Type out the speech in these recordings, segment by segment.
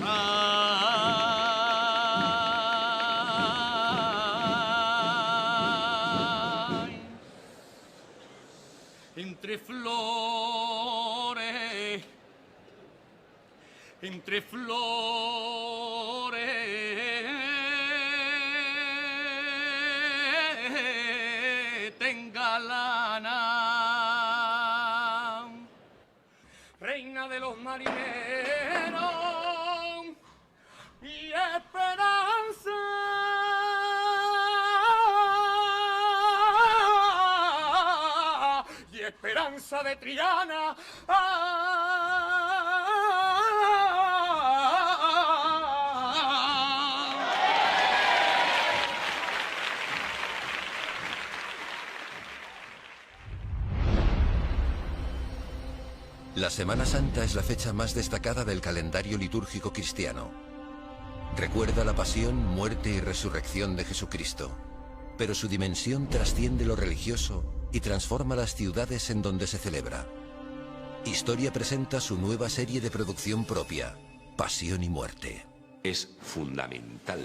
Ay, entre flores, entre flores, tenga lana, reina de los marineros y esperanza. Y esperanza de Triana. La Semana Santa es la fecha más destacada del calendario litúrgico cristiano. Recuerda la pasión, muerte y resurrección de Jesucristo, pero su dimensión trasciende lo religioso y transforma las ciudades en donde se celebra. Historia presenta su nueva serie de producción propia, Pasión y Muerte. Es fundamental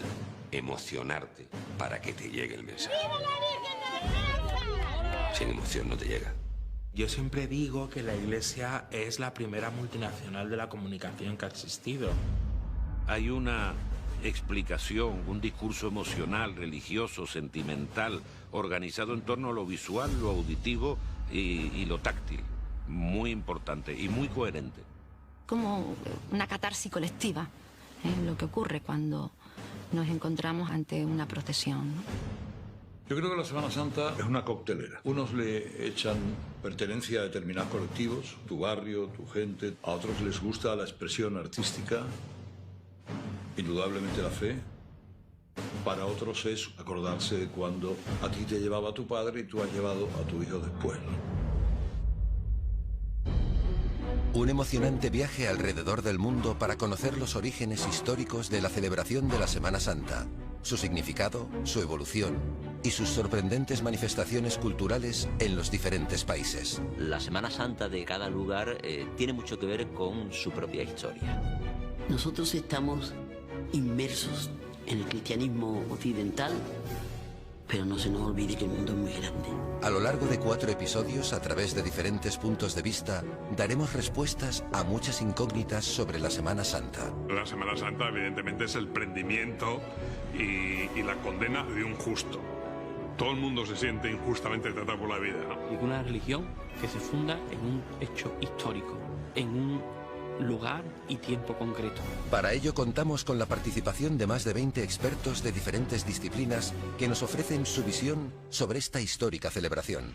emocionarte para que te llegue el mensaje. Sin emoción no te llega. Yo siempre digo que la Iglesia es la primera multinacional de la comunicación que ha existido. Hay una explicación, un discurso emocional, religioso, sentimental, organizado en torno a lo visual, lo auditivo y lo táctil. Muy importante y muy coherente. Como una catarsis colectiva, lo que ocurre cuando nos encontramos ante una procesión, ¿no? Yo creo que la Semana Santa es una coctelera. Unos le echan pertenencia a determinados colectivos, tu barrio, tu gente. A otros les gusta la expresión artística, indudablemente la fe. Para otros es acordarse de cuando a ti te llevaba tu padre y tú has llevado a tu hijo después, ¿no? Un emocionante viaje alrededor del mundo para conocer los orígenes históricos de la celebración de la Semana Santa, su significado, su evolución y sus sorprendentes manifestaciones culturales en los diferentes países. La Semana Santa de cada lugar tiene mucho que ver con su propia historia. Nosotros estamos inmersos en el cristianismo occidental, pero no se nos olvide que el mundo es muy grande. A lo largo de 4 episodios, a través de diferentes puntos de vista, daremos respuestas a muchas incógnitas sobre la Semana Santa. La Semana Santa, evidentemente, es el prendimiento y la condena de un justo. Todo el mundo se siente injustamente tratado por la vida, ¿no? Y una religión que se funda en un hecho histórico, en un lugar y tiempo concreto. Para ello contamos con la participación de más de 20 expertos de diferentes disciplinas que nos ofrecen su visión sobre esta histórica celebración.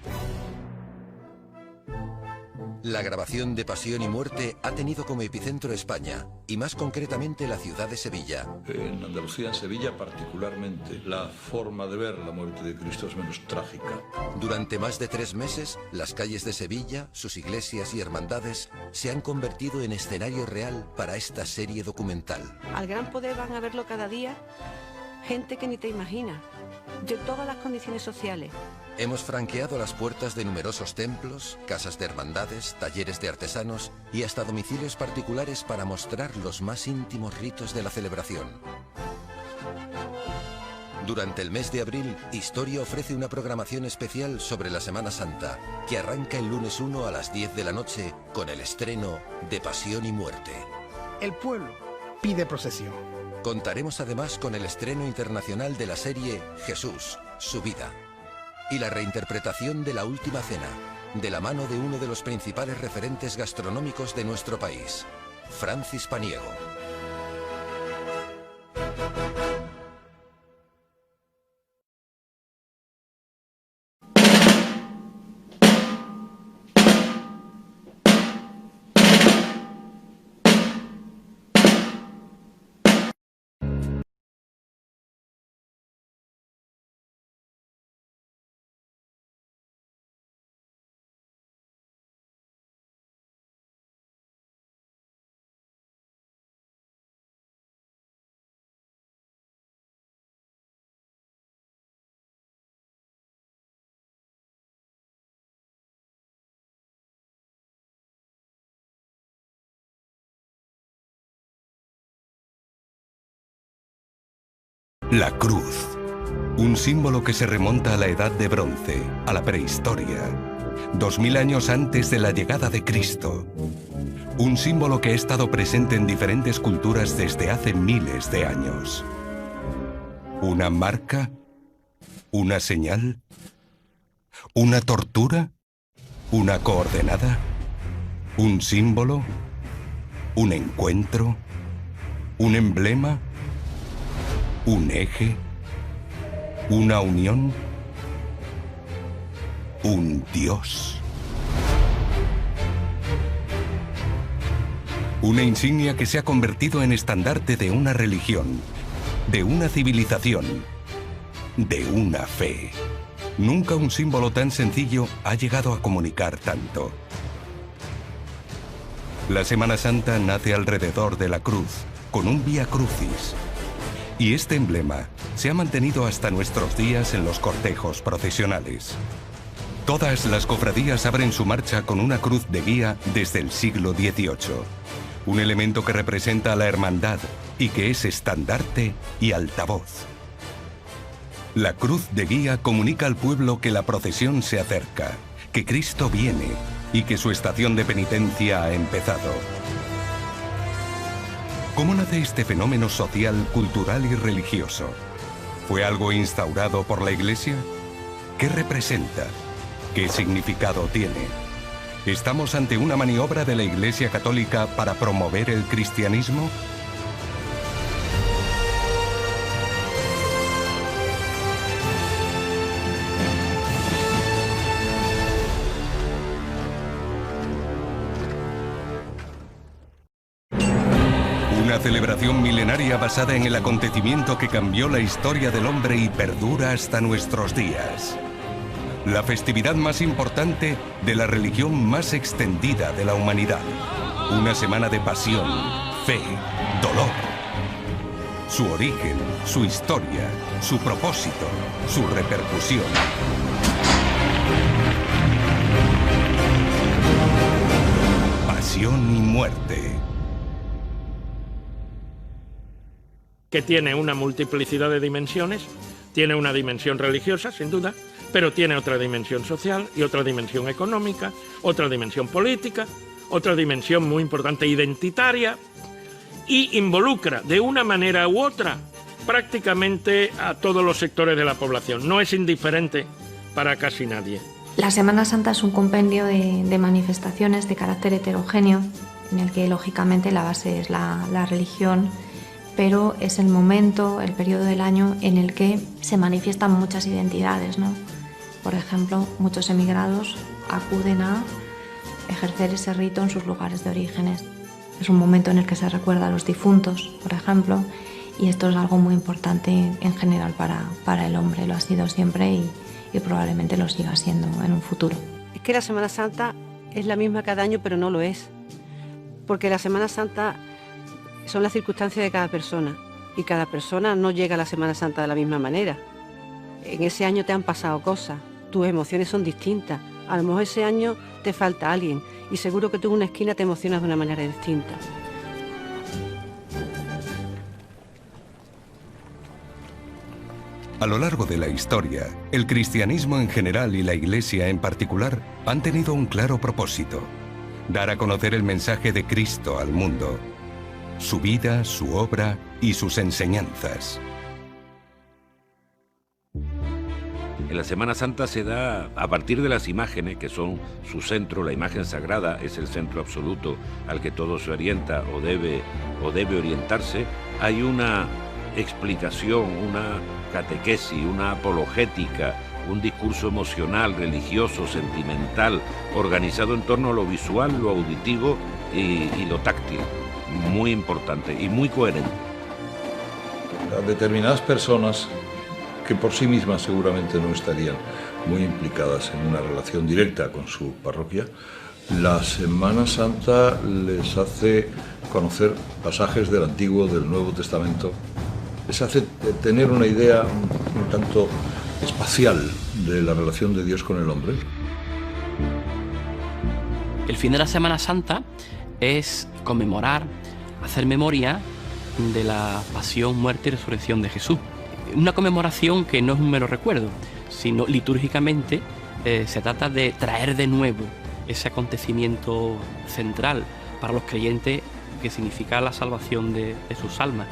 La grabación de Pasión y Muerte ha tenido como epicentro España, y más concretamente la ciudad de Sevilla. En Andalucía, en Sevilla particularmente, la forma de ver la muerte de Cristo es menos trágica. Durante más de 3 meses, las calles de Sevilla, sus iglesias y hermandades se han convertido en escenario real para esta serie documental. Al Gran Poder van a verlo cada día gente que ni te imaginas, de todas las condiciones sociales. Hemos franqueado las puertas de numerosos templos, casas de hermandades, talleres de artesanos y hasta domicilios particulares para mostrar los más íntimos ritos de la celebración. Durante el mes de abril, Historia ofrece una programación especial sobre la Semana Santa, que arranca el lunes 1 a las 10 de la noche con el estreno de Pasión y Muerte. El pueblo pide procesión. Contaremos además con el estreno internacional de la serie Jesús, su vida, y la reinterpretación de La Última Cena, de la mano de uno de los principales referentes gastronómicos de nuestro país, Francis Paniego. La cruz. Un símbolo que se remonta a la Edad de Bronce, a la prehistoria. 2000 años antes de la llegada de Cristo. Un símbolo que ha estado presente en diferentes culturas desde hace miles de años. ¿Una marca? ¿Una señal? ¿Una tortura? ¿Una coordenada? ¿Un símbolo? ¿Un encuentro? ¿Un emblema? ¿Un eje? ¿Una unión? ¿Un dios? Una insignia que se ha convertido en estandarte de una religión, de una civilización, de una fe. Nunca un símbolo tan sencillo ha llegado a comunicar tanto. La Semana Santa nace alrededor de la cruz, con un Vía Crucis. Y este emblema se ha mantenido hasta nuestros días en los cortejos procesionales. Todas las cofradías abren su marcha con una cruz de guía desde el siglo XVIII. Un elemento que representa a la hermandad y que es estandarte y altavoz. La cruz de guía comunica al pueblo que la procesión se acerca, que Cristo viene y que su estación de penitencia ha empezado. ¿Cómo nace este fenómeno social, cultural y religioso? ¿Fue algo instaurado por la Iglesia? ¿Qué representa? ¿Qué significado tiene? ¿Estamos ante una maniobra de la Iglesia Católica para promover el cristianismo? Una celebración milenaria basada en el acontecimiento que cambió la historia del hombre y perdura hasta nuestros días. La festividad más importante de la religión más extendida de la humanidad. Una semana de pasión, fe, dolor. Su origen, su historia, su propósito, su repercusión. Pasión y muerte. Que tiene una multiplicidad de dimensiones, tiene una dimensión religiosa, sin duda, pero tiene otra dimensión social y otra dimensión económica, otra dimensión política, otra dimensión muy importante identitaria, y involucra de una manera u otra prácticamente a todos los sectores de la población. No es indiferente para casi nadie. La Semana Santa es un compendio de manifestaciones de carácter heterogéneo, en el que lógicamente la base es la religión, pero es el momento, el periodo del año en el que se manifiestan muchas identidades, ¿no? Por ejemplo, muchos emigrados acuden a ejercer ese rito en sus lugares de orígenes. Es un momento en el que se recuerda a los difuntos, por ejemplo, y esto es algo muy importante en general para el hombre. Lo ha sido siempre y probablemente lo siga siendo en un futuro. Es que la Semana Santa es la misma cada año, pero no lo es. Porque la Semana Santa son las circunstancias de cada persona y cada persona no llega a la Semana Santa de la misma manera. En ese año te han pasado cosas, tus emociones son distintas. A lo mejor ese año te falta alguien y seguro que tú en una esquina te emocionas de una manera distinta. A lo largo de la historia, el cristianismo en general y la Iglesia en particular han tenido un claro propósito: dar a conocer el mensaje de Cristo al mundo, su vida, su obra y sus enseñanzas. En la Semana Santa se da a partir de las imágenes, que son su centro. La imagen sagrada es el centro absoluto al que todo se orienta o debe orientarse. Hay una explicación, una catequesis, una apologética, un discurso emocional, religioso, sentimental, organizado en torno a lo visual, lo auditivo y lo táctil. Muy importante y muy coherente. A determinadas personas que por sí mismas seguramente no estarían muy implicadas en una relación directa con su parroquia, la Semana Santa les hace conocer pasajes del Antiguo, del Nuevo Testamento, les hace tener una idea un tanto espacial de la relación de Dios con el hombre. El fin de la Semana Santa es conmemorar, hacer memoria de la pasión, muerte y resurrección de Jesús. Una conmemoración que no es un mero recuerdo, sino litúrgicamente se trata de traer de nuevo ese acontecimiento central para los creyentes que significa la salvación de sus almas.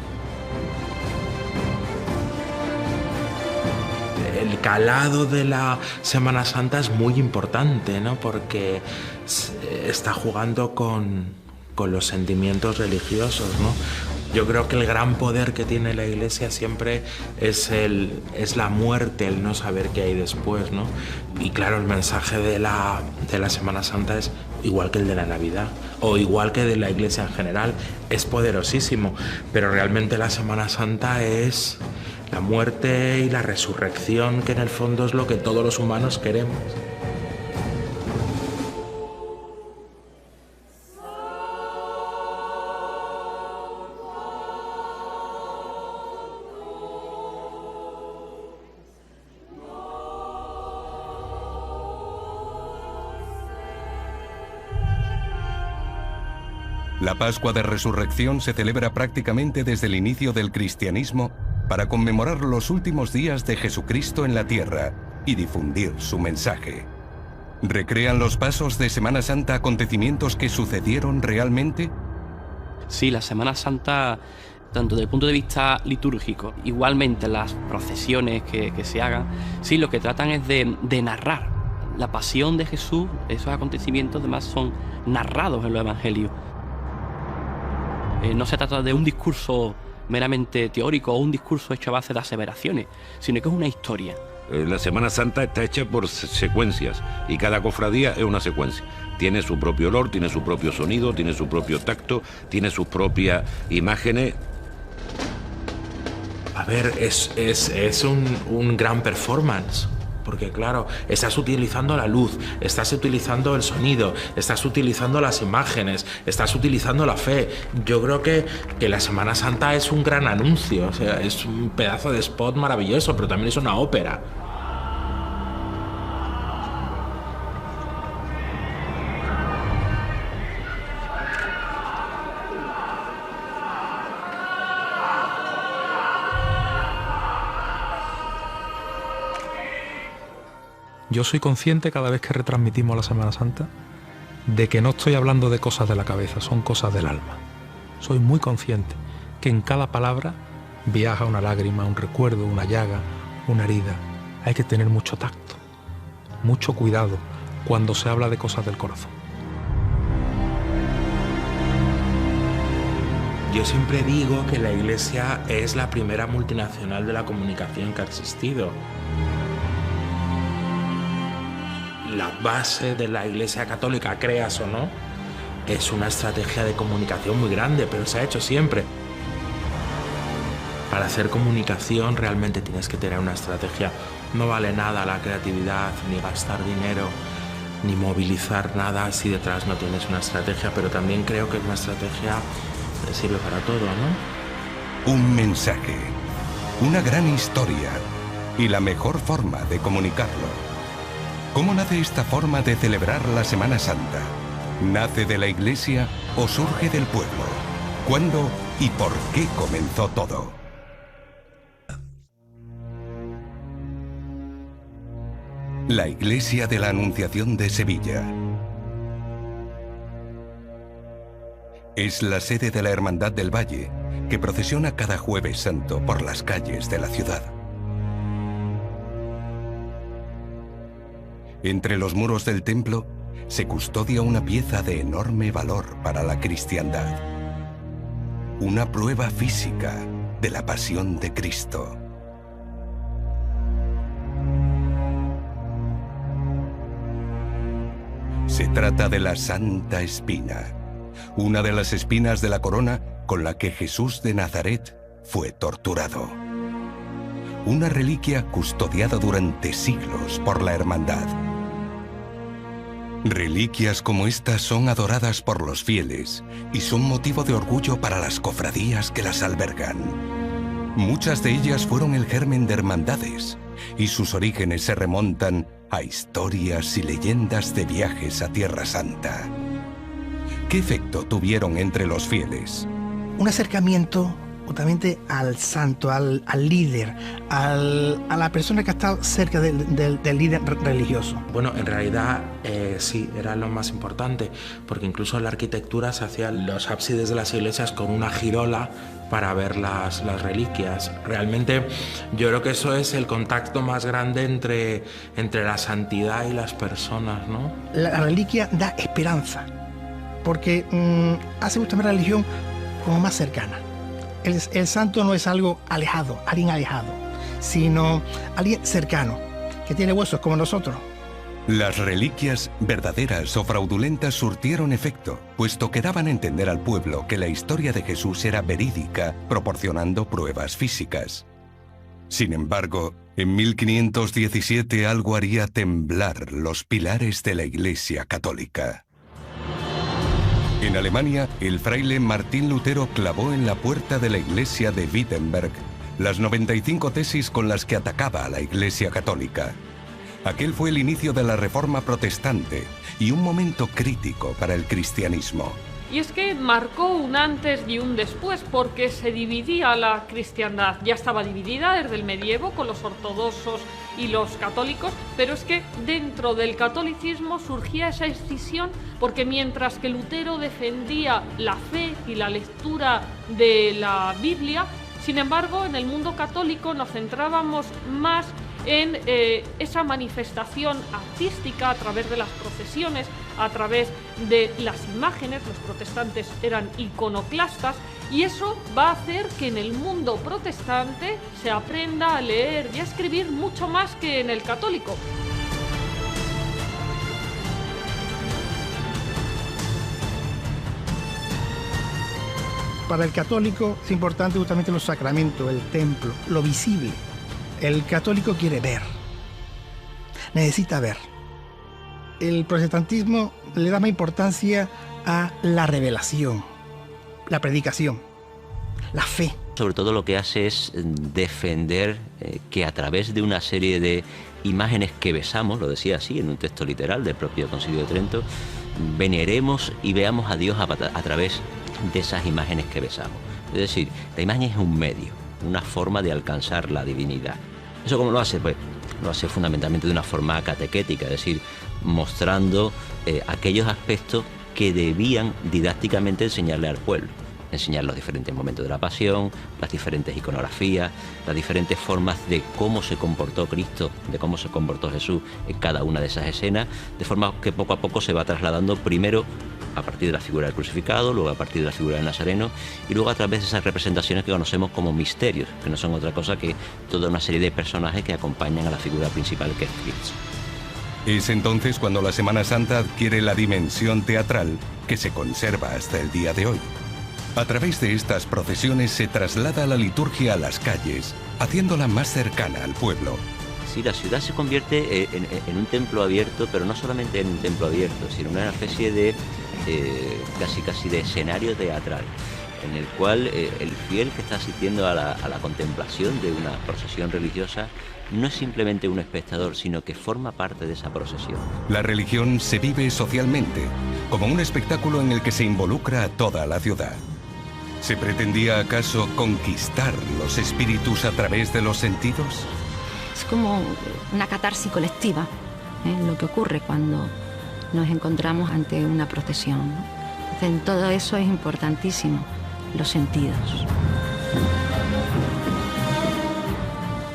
El calado de la Semana Santa es muy importante, ¿no? Porque está jugando con los sentimientos religiosos, ¿no? Yo creo que el gran poder que tiene la Iglesia siempre es la muerte, el no saber qué hay después, ¿no? Y claro, el mensaje de la Semana Santa es igual que el de la Navidad, o igual que de la Iglesia en general, es poderosísimo, pero realmente la Semana Santa es la muerte y la resurrección, que en el fondo es lo que todos los humanos queremos. La Pascua de Resurrección se celebra prácticamente desde el inicio del cristianismo para conmemorar los últimos días de Jesucristo en la tierra y difundir su mensaje. ¿Recrean los pasos de Semana Santa acontecimientos que sucedieron realmente? Sí, la Semana Santa, tanto desde el punto de vista litúrgico, igualmente las procesiones que se hagan, sí, lo que tratan es de narrar la pasión de Jesús. Esos acontecimientos además son narrados en los evangelios. No se trata de un discurso meramente teórico o un discurso hecho a base de aseveraciones, sino que es una historia. La Semana Santa está hecha por secuencias y cada cofradía es una secuencia. Tiene su propio olor, tiene su propio sonido, tiene su propio tacto, tiene sus propias imágenes. A ver, es un gran performance. Porque claro, estás utilizando la luz, estás utilizando el sonido, estás utilizando las imágenes, estás utilizando la fe. Yo creo que la Semana Santa es un gran anuncio, o sea, es un pedazo de spot maravilloso, pero también es una ópera. Yo soy consciente cada vez que retransmitimos la Semana Santa de que no estoy hablando de cosas de la cabeza, son cosas del alma. Soy muy consciente que en cada palabra viaja una lágrima, un recuerdo, una llaga, una herida. Hay que tener mucho tacto, mucho cuidado cuando se habla de cosas del corazón. Yo siempre digo que la Iglesia es la primera multinacional de la comunicación que ha existido. La base de la Iglesia Católica, creas o no, es una estrategia de comunicación muy grande, pero se ha hecho siempre. Para hacer comunicación realmente tienes que tener una estrategia. No vale nada la creatividad, ni gastar dinero, ni movilizar nada si detrás no tienes una estrategia, pero también creo que una estrategia sirve para todo, ¿no? Un mensaje, una gran historia y la mejor forma de comunicarlo. ¿Cómo nace esta forma de celebrar la Semana Santa? ¿Nace de la Iglesia o surge del pueblo? ¿Cuándo y por qué comenzó todo? La Iglesia de la Anunciación de Sevilla es la sede de la Hermandad del Valle, que procesiona cada Jueves Santo por las calles de la ciudad. Entre los muros del templo se custodia una pieza de enorme valor para la cristiandad. Una prueba física de la pasión de Cristo. Se trata de la Santa Espina, una de las espinas de la corona con la que Jesús de Nazaret fue torturado. Una reliquia custodiada durante siglos por la hermandad. Reliquias como estas son adoradas por los fieles y son motivo de orgullo para las cofradías que las albergan. Muchas de ellas fueron el germen de hermandades y sus orígenes se remontan a historias y leyendas de viajes a Tierra Santa. ¿Qué efecto tuvieron entre los fieles? Un acercamiento justamente al santo, al líder, a la persona que ha estado cerca del líder religioso. Bueno, en realidad sí, era lo más importante, porque incluso en la arquitectura se hacían los ábsides de las iglesias con una girola para ver las reliquias. Realmente yo creo que eso es el contacto más grande entre la santidad y las personas, ¿no? La reliquia da esperanza, porque hace justamente la religión como más cercana. El santo no es algo alejado, alguien alejado, sino alguien cercano, que tiene huesos como nosotros. Las reliquias, verdaderas o fraudulentas, surtieron efecto, puesto que daban a entender al pueblo que la historia de Jesús era verídica, proporcionando pruebas físicas. Sin embargo, en 1517 algo haría temblar los pilares de la Iglesia Católica. En Alemania, el fraile Martín Lutero clavó en la puerta de la iglesia de Wittenberg las 95 tesis con las que atacaba a la Iglesia Católica. Aquel fue el inicio de la Reforma Protestante y un momento crítico para el cristianismo. Y es que marcó un antes y un después, porque se dividía la cristiandad. Ya estaba dividida desde el medievo con los ortodoxos y los católicos, pero es que dentro del catolicismo surgía esa escisión, porque mientras que Lutero defendía la fe y la lectura de la Biblia, sin embargo, en el mundo católico nos centrábamos más en esa manifestación artística a través de las procesiones, a través de las imágenes. Los protestantes eran iconoclastas, y eso va a hacer que en el mundo protestante se aprenda a leer y a escribir mucho más que en el católico. Para el católico es importante justamente los sacramentos, el templo, lo visible. El católico quiere ver, necesita ver. El protestantismo le da más importancia a la revelación, la predicación, la fe. Sobre todo lo que hace es defender que a través de una serie de imágenes que besamos, lo decía así en un texto literal del propio Concilio de Trento, veneremos y veamos a Dios a través de esas imágenes que besamos. Es decir, la imagen es un medio, una forma de alcanzar la divinidad. ¿Eso cómo lo hace? Pues lo hace fundamentalmente de una forma catequética, es decir, mostrando aquellos aspectos que debían didácticamente enseñarle al pueblo. Enseñar los diferentes momentos de la pasión, las diferentes iconografías, las diferentes formas de cómo se comportó Cristo, de cómo se comportó Jesús en cada una de esas escenas, de forma que poco a poco se va trasladando primero a partir de la figura del crucificado, luego a partir de la figura del Nazareno, y luego a través de esas representaciones que conocemos como misterios, que no son otra cosa que toda una serie de personajes que acompañan a la figura principal, que es Cristo. Es entonces cuando la Semana Santa adquiere la dimensión teatral que se conserva hasta el día de hoy. A través de estas procesiones se traslada la liturgia a las calles, haciéndola más cercana al pueblo. Sí, la ciudad se convierte en un templo abierto, pero no solamente en un templo abierto, sino en una especie de casi de escenario teatral, en el cual el fiel que está asistiendo a la contemplación de una procesión religiosa no es simplemente un espectador, sino que forma parte de esa procesión. La religión se vive socialmente, como un espectáculo en el que se involucra a toda la ciudad. ¿Se pretendía acaso conquistar los espíritus a través de los sentidos? Es como una catarsis colectiva, lo que ocurre cuando nos encontramos ante una procesión, ¿no? Entonces, en todo eso es importantísimo los sentidos.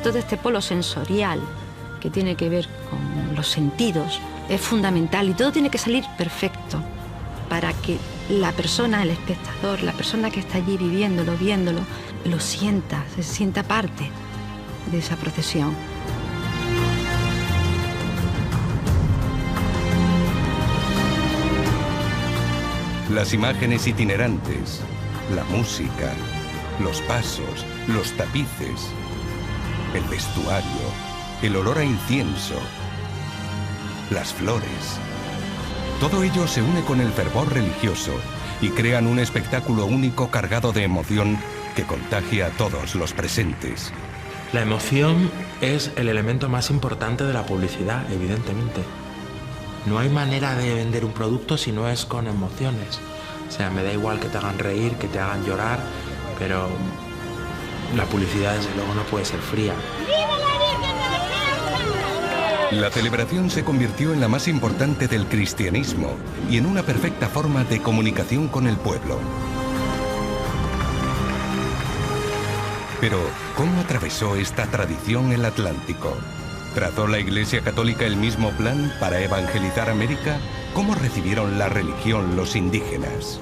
Todo este polo sensorial que tiene que ver con los sentidos es fundamental, y todo tiene que salir perfecto para que la persona, el espectador, la persona que está allí viviéndolo, viéndolo, lo sienta, se sienta parte de esa procesión. Las imágenes itinerantes, la música, los pasos, los tapices, el vestuario, el olor a incienso, las flores. Todo ello se une con el fervor religioso y crean un espectáculo único cargado de emoción que contagia a todos los presentes. La emoción es el elemento más importante de la publicidad, evidentemente. No hay manera de vender un producto si no es con emociones. O sea, me da igual que te hagan reír, que te hagan llorar, pero la publicidad desde luego no puede ser fría. La celebración se convirtió en la más importante del cristianismo y en una perfecta forma de comunicación con el pueblo. Pero, ¿cómo atravesó esta tradición el Atlántico? ¿Trazó la Iglesia Católica el mismo plan para evangelizar América? ¿Cómo recibieron la religión los indígenas?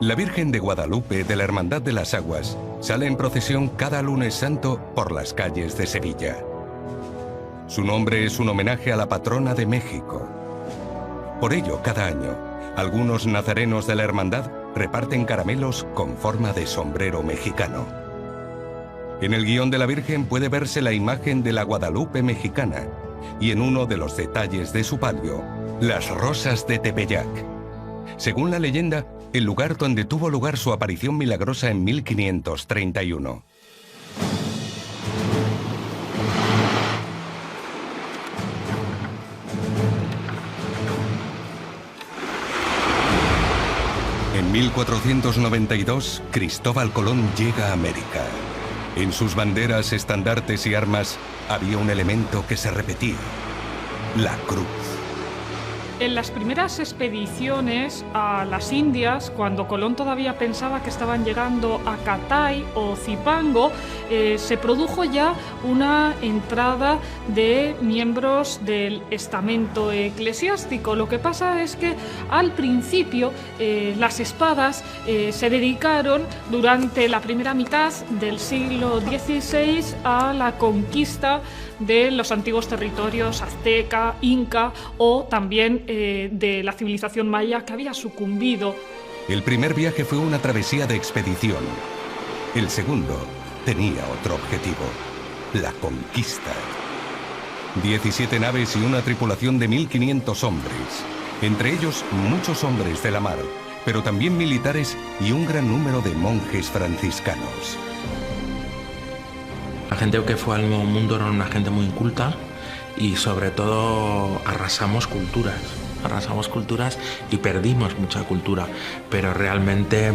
La Virgen de Guadalupe de la Hermandad de las Aguas sale en procesión cada lunes santo por las calles de Sevilla. Su nombre es un homenaje a la patrona de México. Por ello, cada año, algunos nazarenos de la hermandad reparten caramelos con forma de sombrero mexicano. En el guión de la Virgen puede verse la imagen de la Guadalupe mexicana y en uno de los detalles de su palio, las rosas de Tepeyac. Según la leyenda, el lugar donde tuvo lugar su aparición milagrosa en 1531. En 1492, Cristóbal Colón llega a América. En sus banderas, estandartes y armas había un elemento que se repetía: la cruz. En las primeras expediciones a las Indias, cuando Colón todavía pensaba que estaban llegando a Catay o Zipango, se produjo ya una entrada de miembros del estamento eclesiástico. Lo que pasa es que al principio las espadas se dedicaron durante la primera mitad del siglo XVI a la conquista de los antiguos territorios azteca, inca o también de la civilización maya que había sucumbido. El primer viaje fue una travesía de expedición. El segundo tenía otro objetivo: la conquista. 17 naves y una tripulación de 1.500 hombres, entre ellos muchos hombres de la mar, pero también militares y un gran número de monjes franciscanos. La gente que fue al Nuevo Mundo era una gente muy inculta y sobre todo arrasamos culturas y perdimos mucha cultura, pero realmente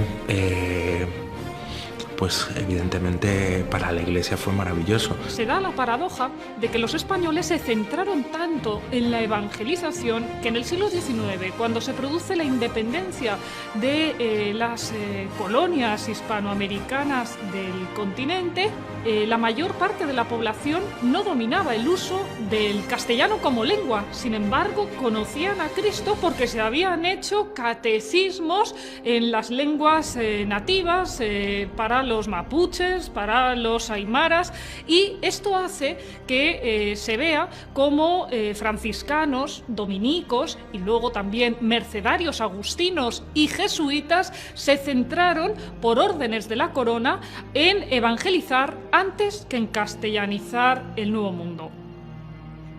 pues evidentemente para la Iglesia fue maravilloso. Se da la paradoja de que los españoles se centraron tanto en la evangelización que en el siglo XIX, cuando se produce la independencia de las colonias hispanoamericanas del continente, la mayor parte de la población no dominaba el uso del castellano como lengua. Sin embargo, conocían a Cristo porque se habían hecho catecismos en las lenguas nativas para los mapuches, para los aymaras, y esto hace que se vea como franciscanos, dominicos y luego también mercedarios agustinos y jesuitas se centraron, por órdenes de la corona, en evangelizar antes que en castellanizar el Nuevo Mundo.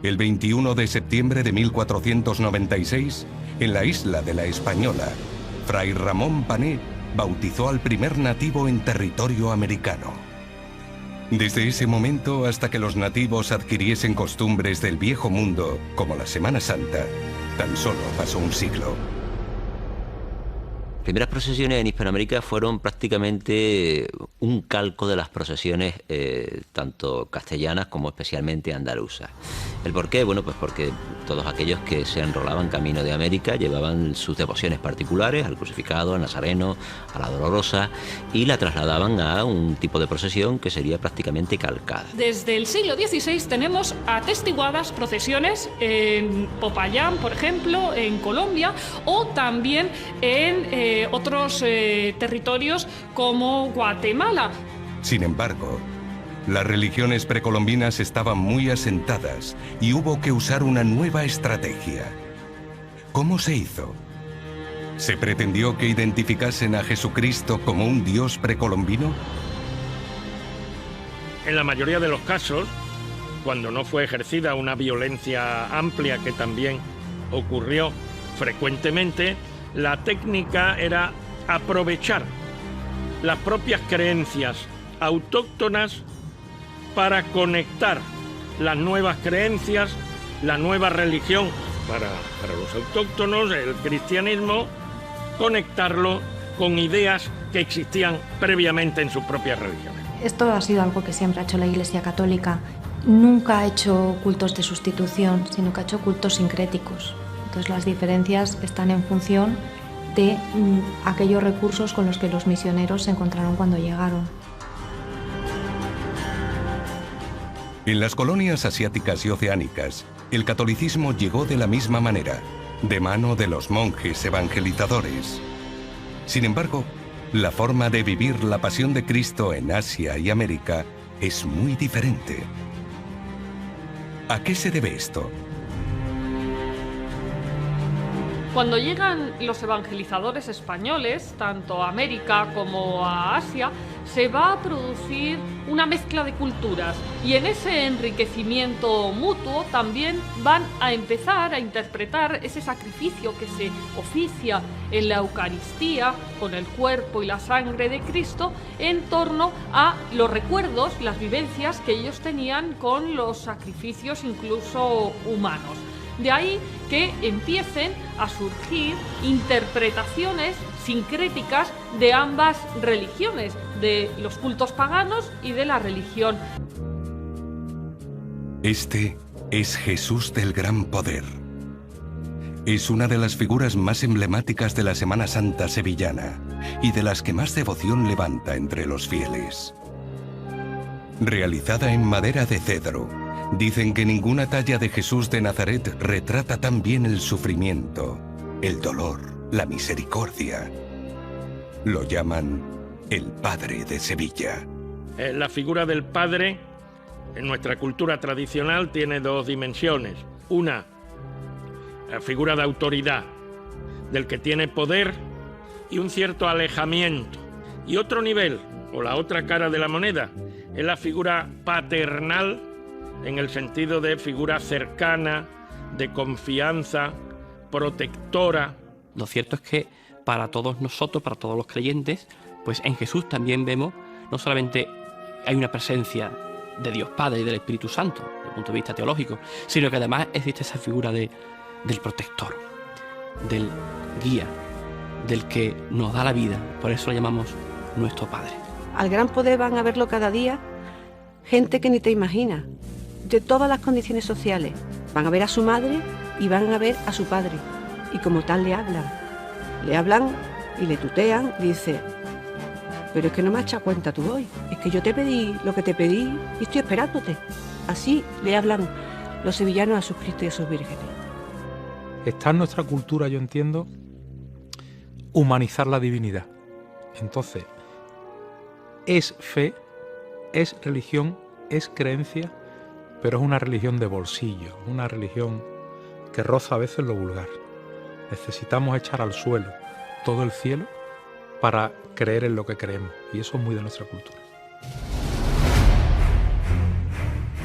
El 21 de septiembre de 1496, en la isla de la Española, Fray Ramón Pané bautizó al primer nativo en territorio americano. Desde ese momento hasta que los nativos adquiriesen costumbres del Viejo Mundo, como la Semana Santa, tan solo pasó un siglo. Las primeras procesiones en Hispanoamérica fueron prácticamente un calco de las procesiones tanto castellanas como especialmente andaluzas. ¿El por qué? Bueno, pues porque todos aquellos que se enrolaban camino de América llevaban sus devociones particulares al crucificado, al nazareno, a la dolorosa, y la trasladaban a un tipo de procesión que sería prácticamente calcada. Desde el siglo XVI tenemos atestiguadas procesiones en Popayán, por ejemplo, en Colombia, o también en otros territorios como Guatemala. Sin embargo, las religiones precolombinas estaban muy asentadas y hubo que usar una nueva estrategia. ¿Cómo se hizo? ¿Se pretendió que identificasen a Jesucristo como un dios precolombino? En la mayoría de los casos, cuando no fue ejercida una violencia amplia, que también ocurrió frecuentemente, la técnica era aprovechar las propias creencias autóctonas para conectar las nuevas creencias, la nueva religión para los autóctonos, el cristianismo, conectarlo con ideas que existían previamente en sus propias religiones. Esto ha sido algo que siempre ha hecho la Iglesia Católica. Nunca ha hecho cultos de sustitución, sino que ha hecho cultos sincréticos. Entonces las diferencias están en función de aquellos recursos con los que los misioneros se encontraron cuando llegaron. En las colonias asiáticas y oceánicas, el catolicismo llegó de la misma manera, de mano de los monjes evangelizadores. Sin embargo, la forma de vivir la pasión de Cristo en Asia y América es muy diferente. ¿A qué se debe esto? Cuando llegan los evangelizadores españoles, tanto a América como a Asia, se va a producir una mezcla de culturas y en ese enriquecimiento mutuo también van a empezar a interpretar ese sacrificio que se oficia en la Eucaristía con el cuerpo y la sangre de Cristo en torno a los recuerdos, las vivencias que ellos tenían con los sacrificios incluso humanos. De ahí que empiecen a surgir interpretaciones sincréticas de ambas religiones, de los cultos paganos y de la religión. Este es Jesús del Gran Poder. Es una de las figuras más emblemáticas de la Semana Santa sevillana y de las que más devoción levanta entre los fieles. Realizada en madera de cedro, dicen que ninguna talla de Jesús de Nazaret retrata tan bien el sufrimiento, el dolor, la misericordia. Lo llaman el Padre de Sevilla. La figura del Padre en nuestra cultura tradicional tiene dos dimensiones. Una, la figura de autoridad, del que tiene poder y un cierto alejamiento. Y otro nivel, o la otra cara de la moneda, es la figura paternal, en el sentido de figura cercana, de confianza, protectora. Lo cierto es que para todos nosotros, para todos los creyentes, pues en Jesús también vemos, no solamente hay una presencia de Dios Padre y del Espíritu Santo, desde el punto de vista teológico, sino que además existe esa figura del protector, del guía, del que nos da la vida. Por eso lo llamamos nuestro Padre. Al Gran Poder van a verlo cada día gente que ni te imaginas, de todas las condiciones sociales. Van a ver a su madre y van a ver a su padre. Y como tal le hablan. Le hablan y le tutean, y dice, pero es que no me has echado cuenta tú hoy. Es que yo te pedí lo que te pedí y estoy esperándote. Así le hablan los sevillanos a sus Cristos y a sus vírgenes. Está en nuestra cultura, yo entiendo, humanizar la divinidad. Entonces, es fe, es religión, es creencia, pero es una religión de bolsillo, una religión que roza a veces lo vulgar. Necesitamos echar al suelo todo el cielo para creer en lo que creemos, y eso es muy de nuestra cultura.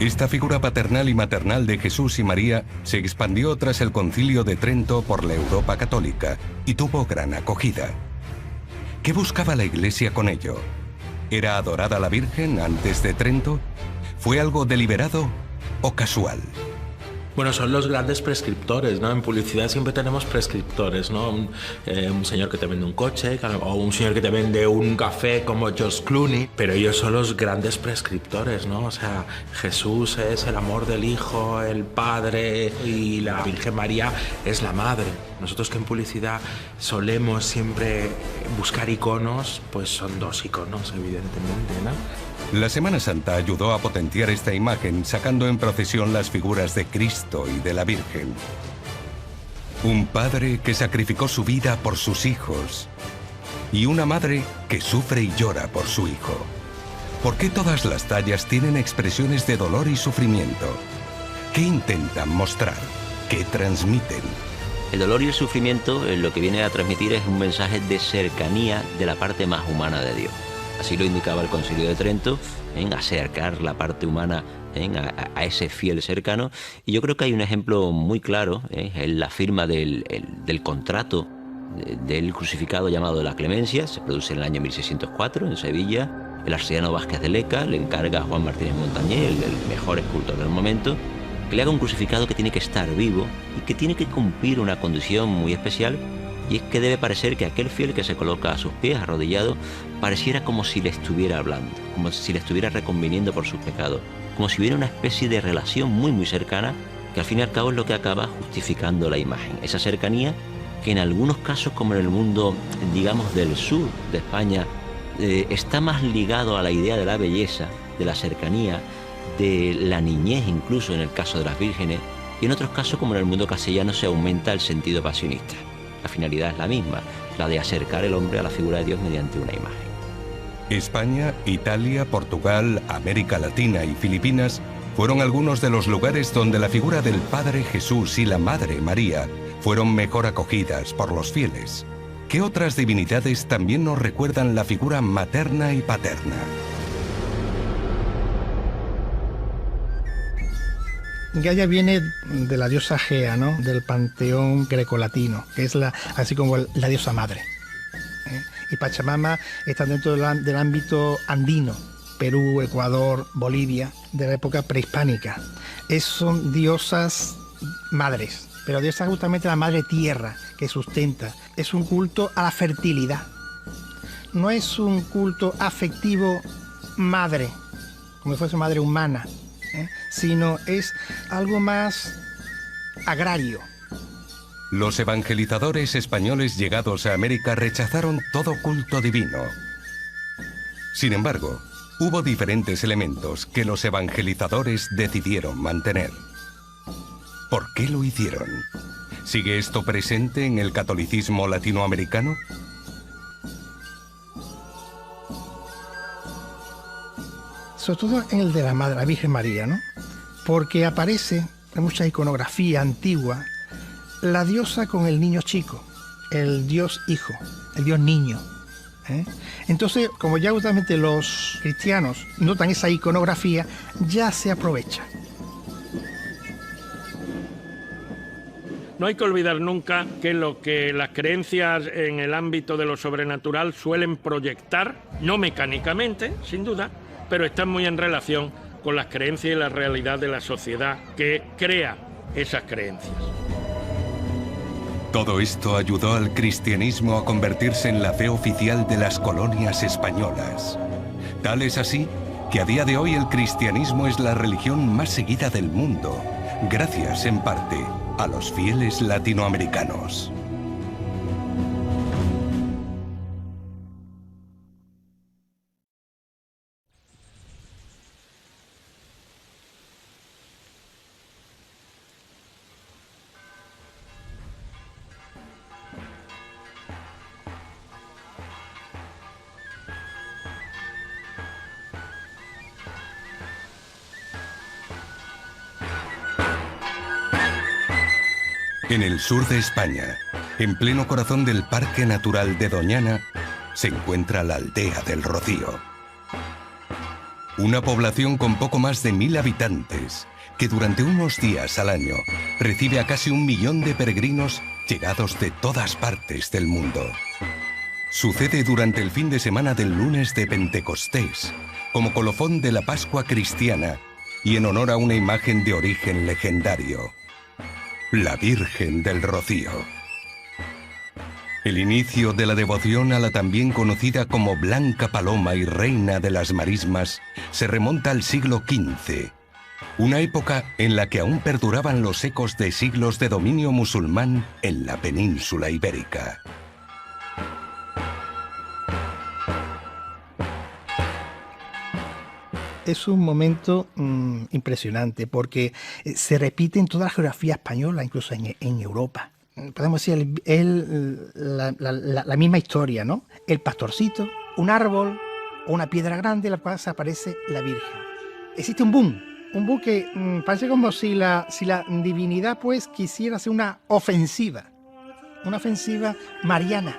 Esta figura paternal y maternal de Jesús y María se expandió tras el Concilio de Trento por la Europa católica y tuvo gran acogida. ¿Qué buscaba la Iglesia con ello? ¿Era adorada la Virgen antes de Trento? ¿Fue algo deliberado o casual? Bueno, son los grandes prescriptores, ¿no? En publicidad siempre tenemos prescriptores, ¿no? Un señor que te vende un coche o un señor que te vende un café como George Clooney, pero ellos son los grandes prescriptores, ¿no? O sea, Jesús es el amor del Hijo, el Padre, y la Virgen María es la Madre. Nosotros que en publicidad solemos siempre buscar iconos, pues son dos iconos, evidentemente, ¿no? La Semana Santa ayudó a potenciar esta imagen sacando en procesión las figuras de Cristo y de la Virgen. Un padre que sacrificó su vida por sus hijos y una madre que sufre y llora por su hijo. ¿Por qué todas las tallas tienen expresiones de dolor y sufrimiento? ¿Qué intentan mostrar? ¿Qué transmiten? El dolor y el sufrimiento lo que viene a transmitir es un mensaje de cercanía de la parte más humana de Dios. Así lo indicaba el Concilio de Trento, en acercar la parte humana a ese fiel cercano. Y yo creo que hay un ejemplo muy claro, en la firma del contrato del crucificado llamado la Clemencia. Se produce en el año 1604 en Sevilla. El arcediano Vázquez de Leca le encarga a Juan Martínez Montañé, el mejor escultor del momento, que le haga un crucificado que tiene que estar vivo y que tiene que cumplir una condición muy especial, y es que debe parecer que aquel fiel que se coloca a sus pies arrodillado pareciera como si le estuviera hablando, como si le estuviera reconviniendo por sus pecados, como si hubiera una especie de relación muy cercana, que al fin y al cabo es lo que acaba justificando la imagen. Esa cercanía que en algunos casos, como en el mundo, digamos, del sur de España, está más ligado a la idea de la belleza, de la cercanía, de la niñez incluso en el caso de las vírgenes, y en otros casos, como en el mundo castellano, se aumenta el sentido pasionista. La finalidad es la misma, la de acercar el hombre a la figura de Dios mediante una imagen. España, Italia, Portugal, América Latina y Filipinas fueron algunos de los lugares donde la figura del Padre Jesús y la Madre María fueron mejor acogidas por los fieles. ¿Qué otras divinidades también nos recuerdan la figura materna y paterna? Gaia viene de la diosa Gea, ¿no? Del panteón grecolatino, que es así como la diosa madre. Y Pachamama está dentro del ámbito andino, Perú, Ecuador, Bolivia, de la época prehispánica. Son diosas madres, pero diosa justamente la madre tierra que sustenta. Es un culto a la fertilidad. No es un culto afectivo madre, como si fuese madre humana, sino es algo más agrario. Los evangelizadores españoles llegados a América rechazaron todo culto divino. Sin embargo, hubo diferentes elementos que los evangelizadores decidieron mantener. ¿Por qué lo hicieron? ¿Sigue esto presente en el catolicismo latinoamericano? Sobre todo en el de la Madre, la Virgen María, ¿no? Porque aparece en mucha iconografía antigua la diosa con el niño chico, el Dios hijo, el Dios niño. Entonces, como ya justamente los cristianos notan esa iconografía, ya se aprovecha. No hay que olvidar nunca que lo que las creencias en el ámbito de lo sobrenatural suelen proyectar, no mecánicamente, sin duda, pero están muy en relación con las creencias y la realidad de la sociedad que crea esas creencias. Todo esto ayudó al cristianismo a convertirse en la fe oficial de las colonias españolas. Tal es así que a día de hoy el cristianismo es la religión más seguida del mundo, gracias en parte a los fieles latinoamericanos. En el sur de España, en pleno corazón del Parque Natural de Doñana, se encuentra la aldea del Rocío. Una población con poco más de 1000 habitantes, que durante unos días al año recibe a casi 1 millón de peregrinos llegados de todas partes del mundo. Sucede durante el fin de semana del lunes de Pentecostés, como colofón de la Pascua cristiana y en honor a una imagen de origen legendario: la Virgen del Rocío. El inicio de la devoción a la también conocida como Blanca Paloma y Reina de las Marismas se remonta al siglo XV, una época en la que aún perduraban los ecos de siglos de dominio musulmán en la península ibérica. Es un momento impresionante porque se repite en toda la geografía española, incluso en Europa. Podemos decir la misma historia, ¿no? El pastorcito, un árbol o una piedra grande en la cual se aparece la Virgen. Existe un boom que parece como si la divinidad pues quisiera hacer una ofensiva mariana.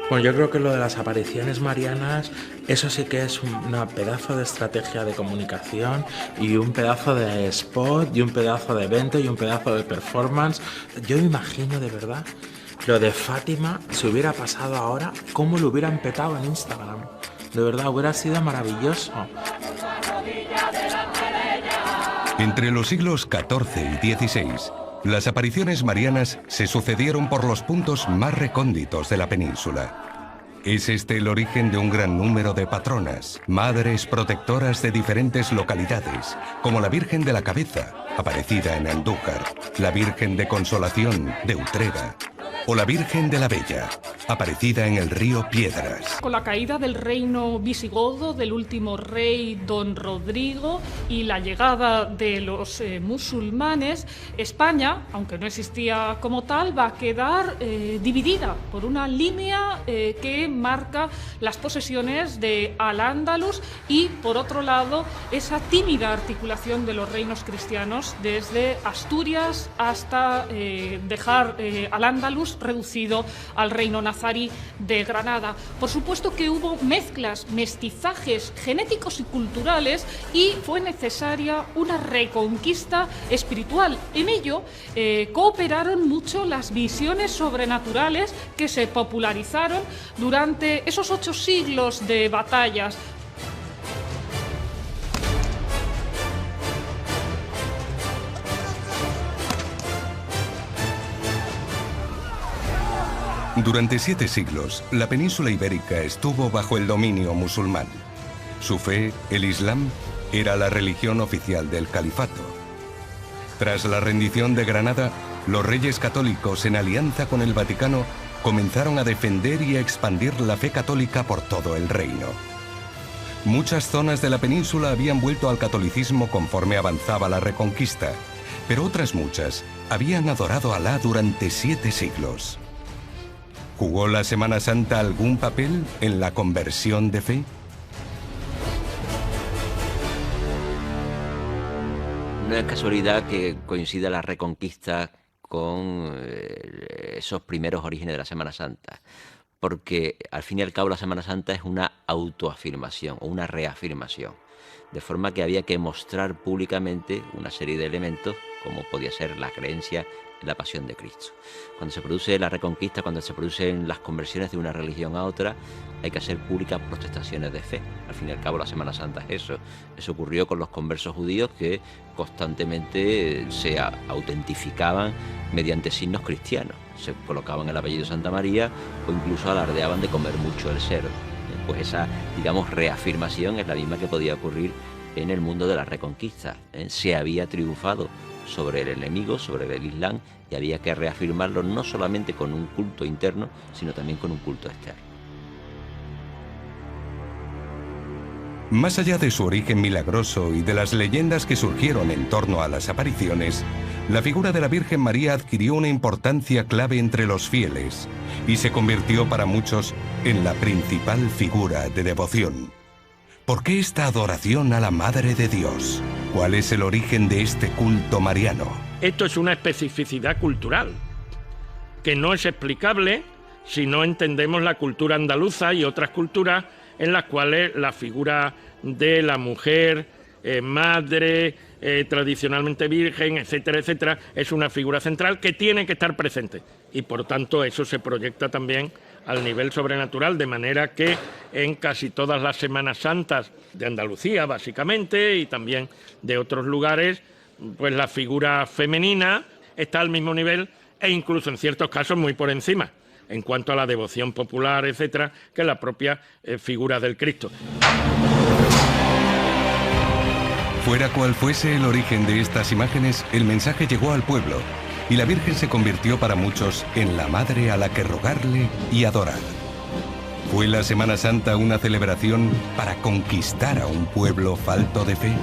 Bueno, yo creo que lo de las apariciones marianas, eso sí que es una pedazo de estrategia de comunicación y un pedazo de spot y un pedazo de evento y un pedazo de performance. Yo me imagino de verdad lo de Fátima, si hubiera pasado ahora, cómo lo hubieran petado en Instagram. De verdad, hubiera sido maravilloso. Entre los siglos XIV y XVI, las apariciones marianas se sucedieron por los puntos más recónditos de la península. Es este el origen de un gran número de patronas, madres protectoras de diferentes localidades, como la Virgen de la Cabeza, aparecida en Andújar, la Virgen de Consolación, de Utrera, o la Virgen de la Bella, aparecida en el río Piedras. Con la caída del reino visigodo, del último rey Don Rodrigo, y la llegada de los musulmanes, España, aunque no existía como tal, va a quedar dividida por una línea que marca las posesiones de Al-Ándalus y, por otro lado, esa tímida articulación de los reinos cristianos desde Asturias hasta dejar Al-Ándalus reducido al reino nazarí de Granada. Por supuesto que hubo mezclas, mestizajes genéticos y culturales, y fue necesaria una reconquista espiritual. En ello cooperaron mucho las visiones sobrenaturales que se popularizaron durante esos 8 siglos de batallas. Durante 7 siglos, la península ibérica estuvo bajo el dominio musulmán. Su fe, el Islam, era la religión oficial del califato. Tras la rendición de Granada, los reyes católicos, en alianza con el Vaticano, comenzaron a defender y a expandir la fe católica por todo el reino. Muchas zonas de la península habían vuelto al catolicismo conforme avanzaba la Reconquista, pero otras muchas habían adorado a Alá durante 7 siglos. ¿Jugó la Semana Santa algún papel en la conversión de fe? No es casualidad que coincida la Reconquista con esos primeros orígenes de la Semana Santa, porque al fin y al cabo la Semana Santa es una autoafirmación o una reafirmación, de forma que había que mostrar públicamente una serie de elementos como podía ser la creencia en la pasión de Cristo. Cuando se produce la Reconquista, cuando se producen las conversiones de una religión a otra, hay que hacer públicas protestaciones de fe. Al fin y al cabo la Semana Santa es eso. Eso ocurrió con los conversos judíos que constantemente se autentificaban mediante signos cristianos. Se colocaban el apellido Santa María o incluso alardeaban de comer mucho el cerdo. Pues esa, digamos, reafirmación es la misma que podía ocurrir en el mundo de la Reconquista. Se había triunfado sobre el enemigo, sobre el Islam, y había que reafirmarlo no solamente con un culto interno, sino también con un culto externo. Más allá de su origen milagroso y de las leyendas que surgieron en torno a las apariciones, la figura de la Virgen María adquirió una importancia clave entre los fieles y se convirtió para muchos en la principal figura de devoción. ¿Por qué esta adoración a la Madre de Dios? ¿Cuál es el origen de este culto mariano? Esto es una especificidad cultural que no es explicable si no entendemos la cultura andaluza y otras culturas en las cuales la figura de la mujer, madre, tradicionalmente virgen, etcétera, etcétera, es una figura central que tiene que estar presente. Y por tanto eso se proyecta también al nivel sobrenatural, de manera que en casi todas las Semanas Santas de Andalucía, básicamente, y también de otros lugares, pues la figura femenina está al mismo nivel e incluso en ciertos casos muy por encima, en cuanto a la devoción popular, etcétera, que la propia figura del Cristo. Fuera cual fuese el origen de estas imágenes, el mensaje llegó al pueblo y la Virgen se convirtió para muchos en la madre a la que rogarle y adorar. ¿Fue la Semana Santa una celebración para conquistar a un pueblo falto de fe?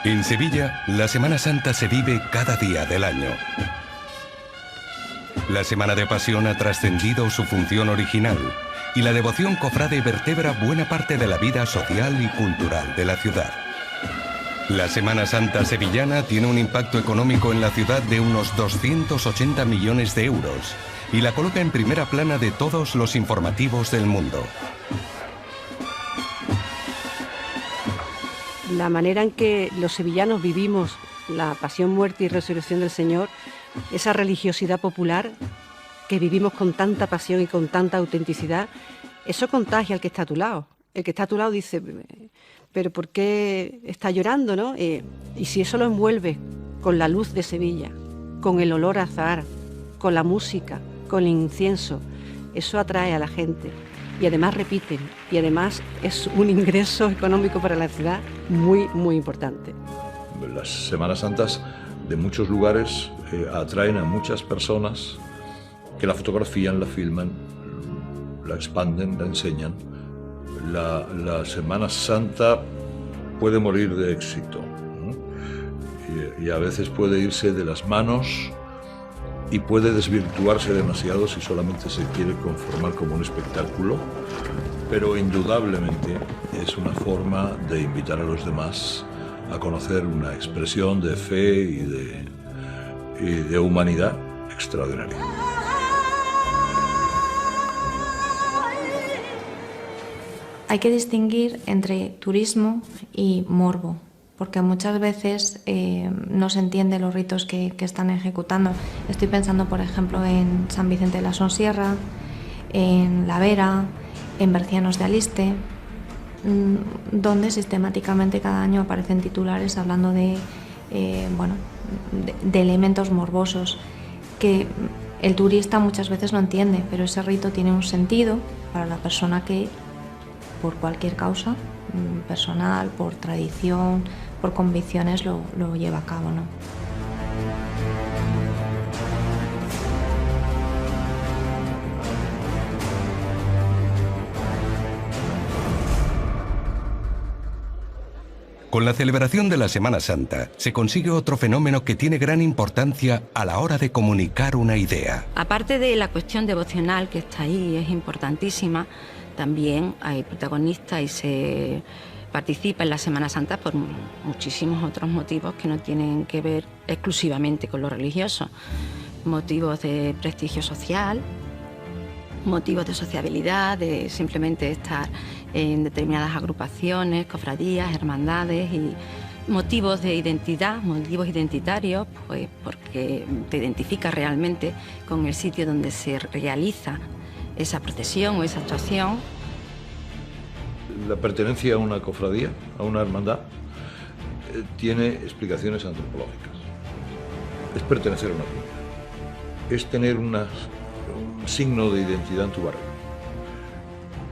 En Sevilla, la Semana Santa se vive cada día del año. La Semana de Pasión ha trascendido su función original y la devoción cofrade vertebra buena parte de la vida social y cultural de la ciudad. La Semana Santa sevillana tiene un impacto económico en la ciudad de unos 280 millones de euros y la coloca en primera plana de todos los informativos del mundo. La manera en que los sevillanos vivimos la pasión, muerte y resurrección del Señor, esa religiosidad popular que vivimos con tanta pasión y con tanta autenticidad, eso contagia al que está a tu lado. El que está a tu lado dice, pero ¿por qué está llorando, no? Y si eso lo envuelve con la luz de Sevilla, con el olor a azahar, con la música, con el incienso, eso atrae a la gente. Y además repiten, y además es un ingreso económico para la ciudad muy, muy importante. Las Semanas Santas de muchos lugares atraen a muchas personas que la fotografían, la filman, la expanden, la enseñan. La Semana Santa puede morir de éxito, ¿no? Y a veces puede irse de las manos y puede desvirtuarse demasiado si solamente se quiere conformar como un espectáculo, pero indudablemente es una forma de invitar a los demás a conocer una expresión de fe y de humanidad extraordinaria. Hay que distinguir entre turismo y morbo, porque muchas veces no se entiende los ritos que están ejecutando. Estoy pensando, por ejemplo, en San Vicente de la Sonsierra, en La Vera, en Bercianos de Aliste, donde sistemáticamente cada año aparecen titulares hablando de elementos morbosos que el turista muchas veces no entiende, pero ese rito tiene un sentido para la persona que, por cualquier causa personal, por tradición, por convicciones, lo lleva a cabo, ¿no? Con la celebración de la Semana Santa se consigue otro fenómeno que tiene gran importancia a la hora de comunicar una idea. Aparte de la cuestión devocional que está ahí, es importantísima, también hay protagonistas y se participa en la Semana Santa por muchísimos otros motivos que no tienen que ver exclusivamente con lo religioso. Motivos de prestigio social, motivos de sociabilidad, de simplemente estar en determinadas agrupaciones, cofradías, hermandades, y motivos de identidad, motivos identitarios, pues porque te identificas realmente con el sitio donde se realiza esa procesión o esa actuación. La pertenencia a una cofradía, a una hermandad, tiene explicaciones antropológicas. Es pertenecer a una comunidad. Es tener un signo de identidad en tu barrio.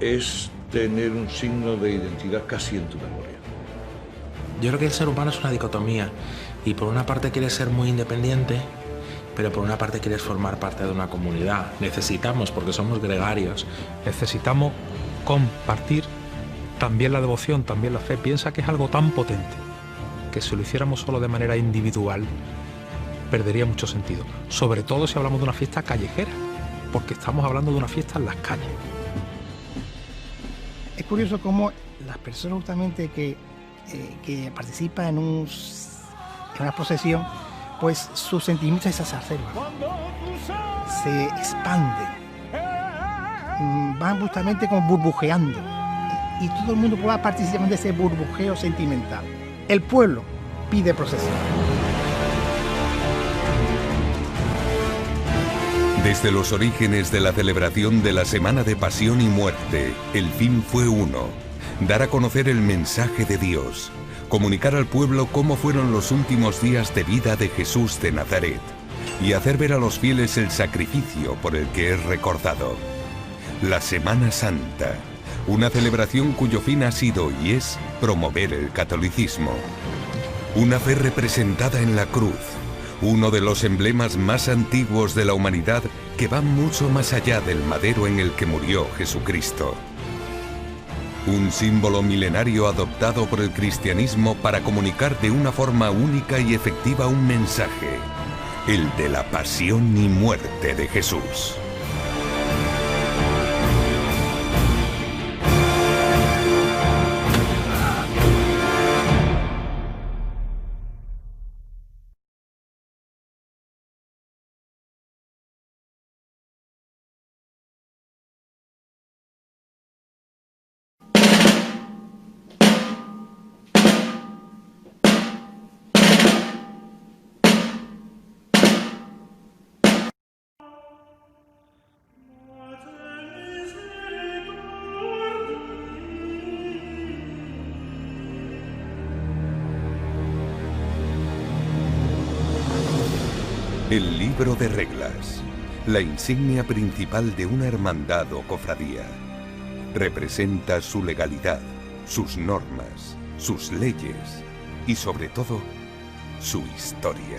Es tener un signo de identidad casi en tu memoria. Yo creo que el ser humano es una dicotomía y por una parte quieres ser muy independiente, pero por una parte quieres formar parte de una comunidad. Necesitamos, porque somos gregarios, necesitamos compartir también la devoción, también la fe. Piensa que es algo tan potente que si lo hiciéramos solo de manera individual perdería mucho sentido, sobre todo si hablamos de una fiesta callejera, porque estamos hablando de una fiesta en las calles. Es curioso cómo las personas justamente que participan en una procesión, pues sus sentimientos se exacerban, se expanden, van justamente como burbujeando y todo el mundo pueda participar de ese burbujeo sentimental. El pueblo pide procesión. Desde los orígenes de la celebración de la Semana de Pasión y Muerte, el fin fue uno: dar a conocer el mensaje de Dios, comunicar al pueblo cómo fueron los últimos días de vida de Jesús de Nazaret y hacer ver a los fieles el sacrificio por el que es recordado. La Semana Santa, una celebración cuyo fin ha sido y es promover el catolicismo. Una fe representada en la cruz, uno de los emblemas más antiguos de la humanidad que va mucho más allá del madero en el que murió Jesucristo. Un símbolo milenario adoptado por el cristianismo para comunicar de una forma única y efectiva un mensaje, el de la pasión y muerte de Jesús. El libro de reglas, la insignia principal de una hermandad o cofradía. Representa su legalidad, sus normas, sus leyes y sobre todo, su historia.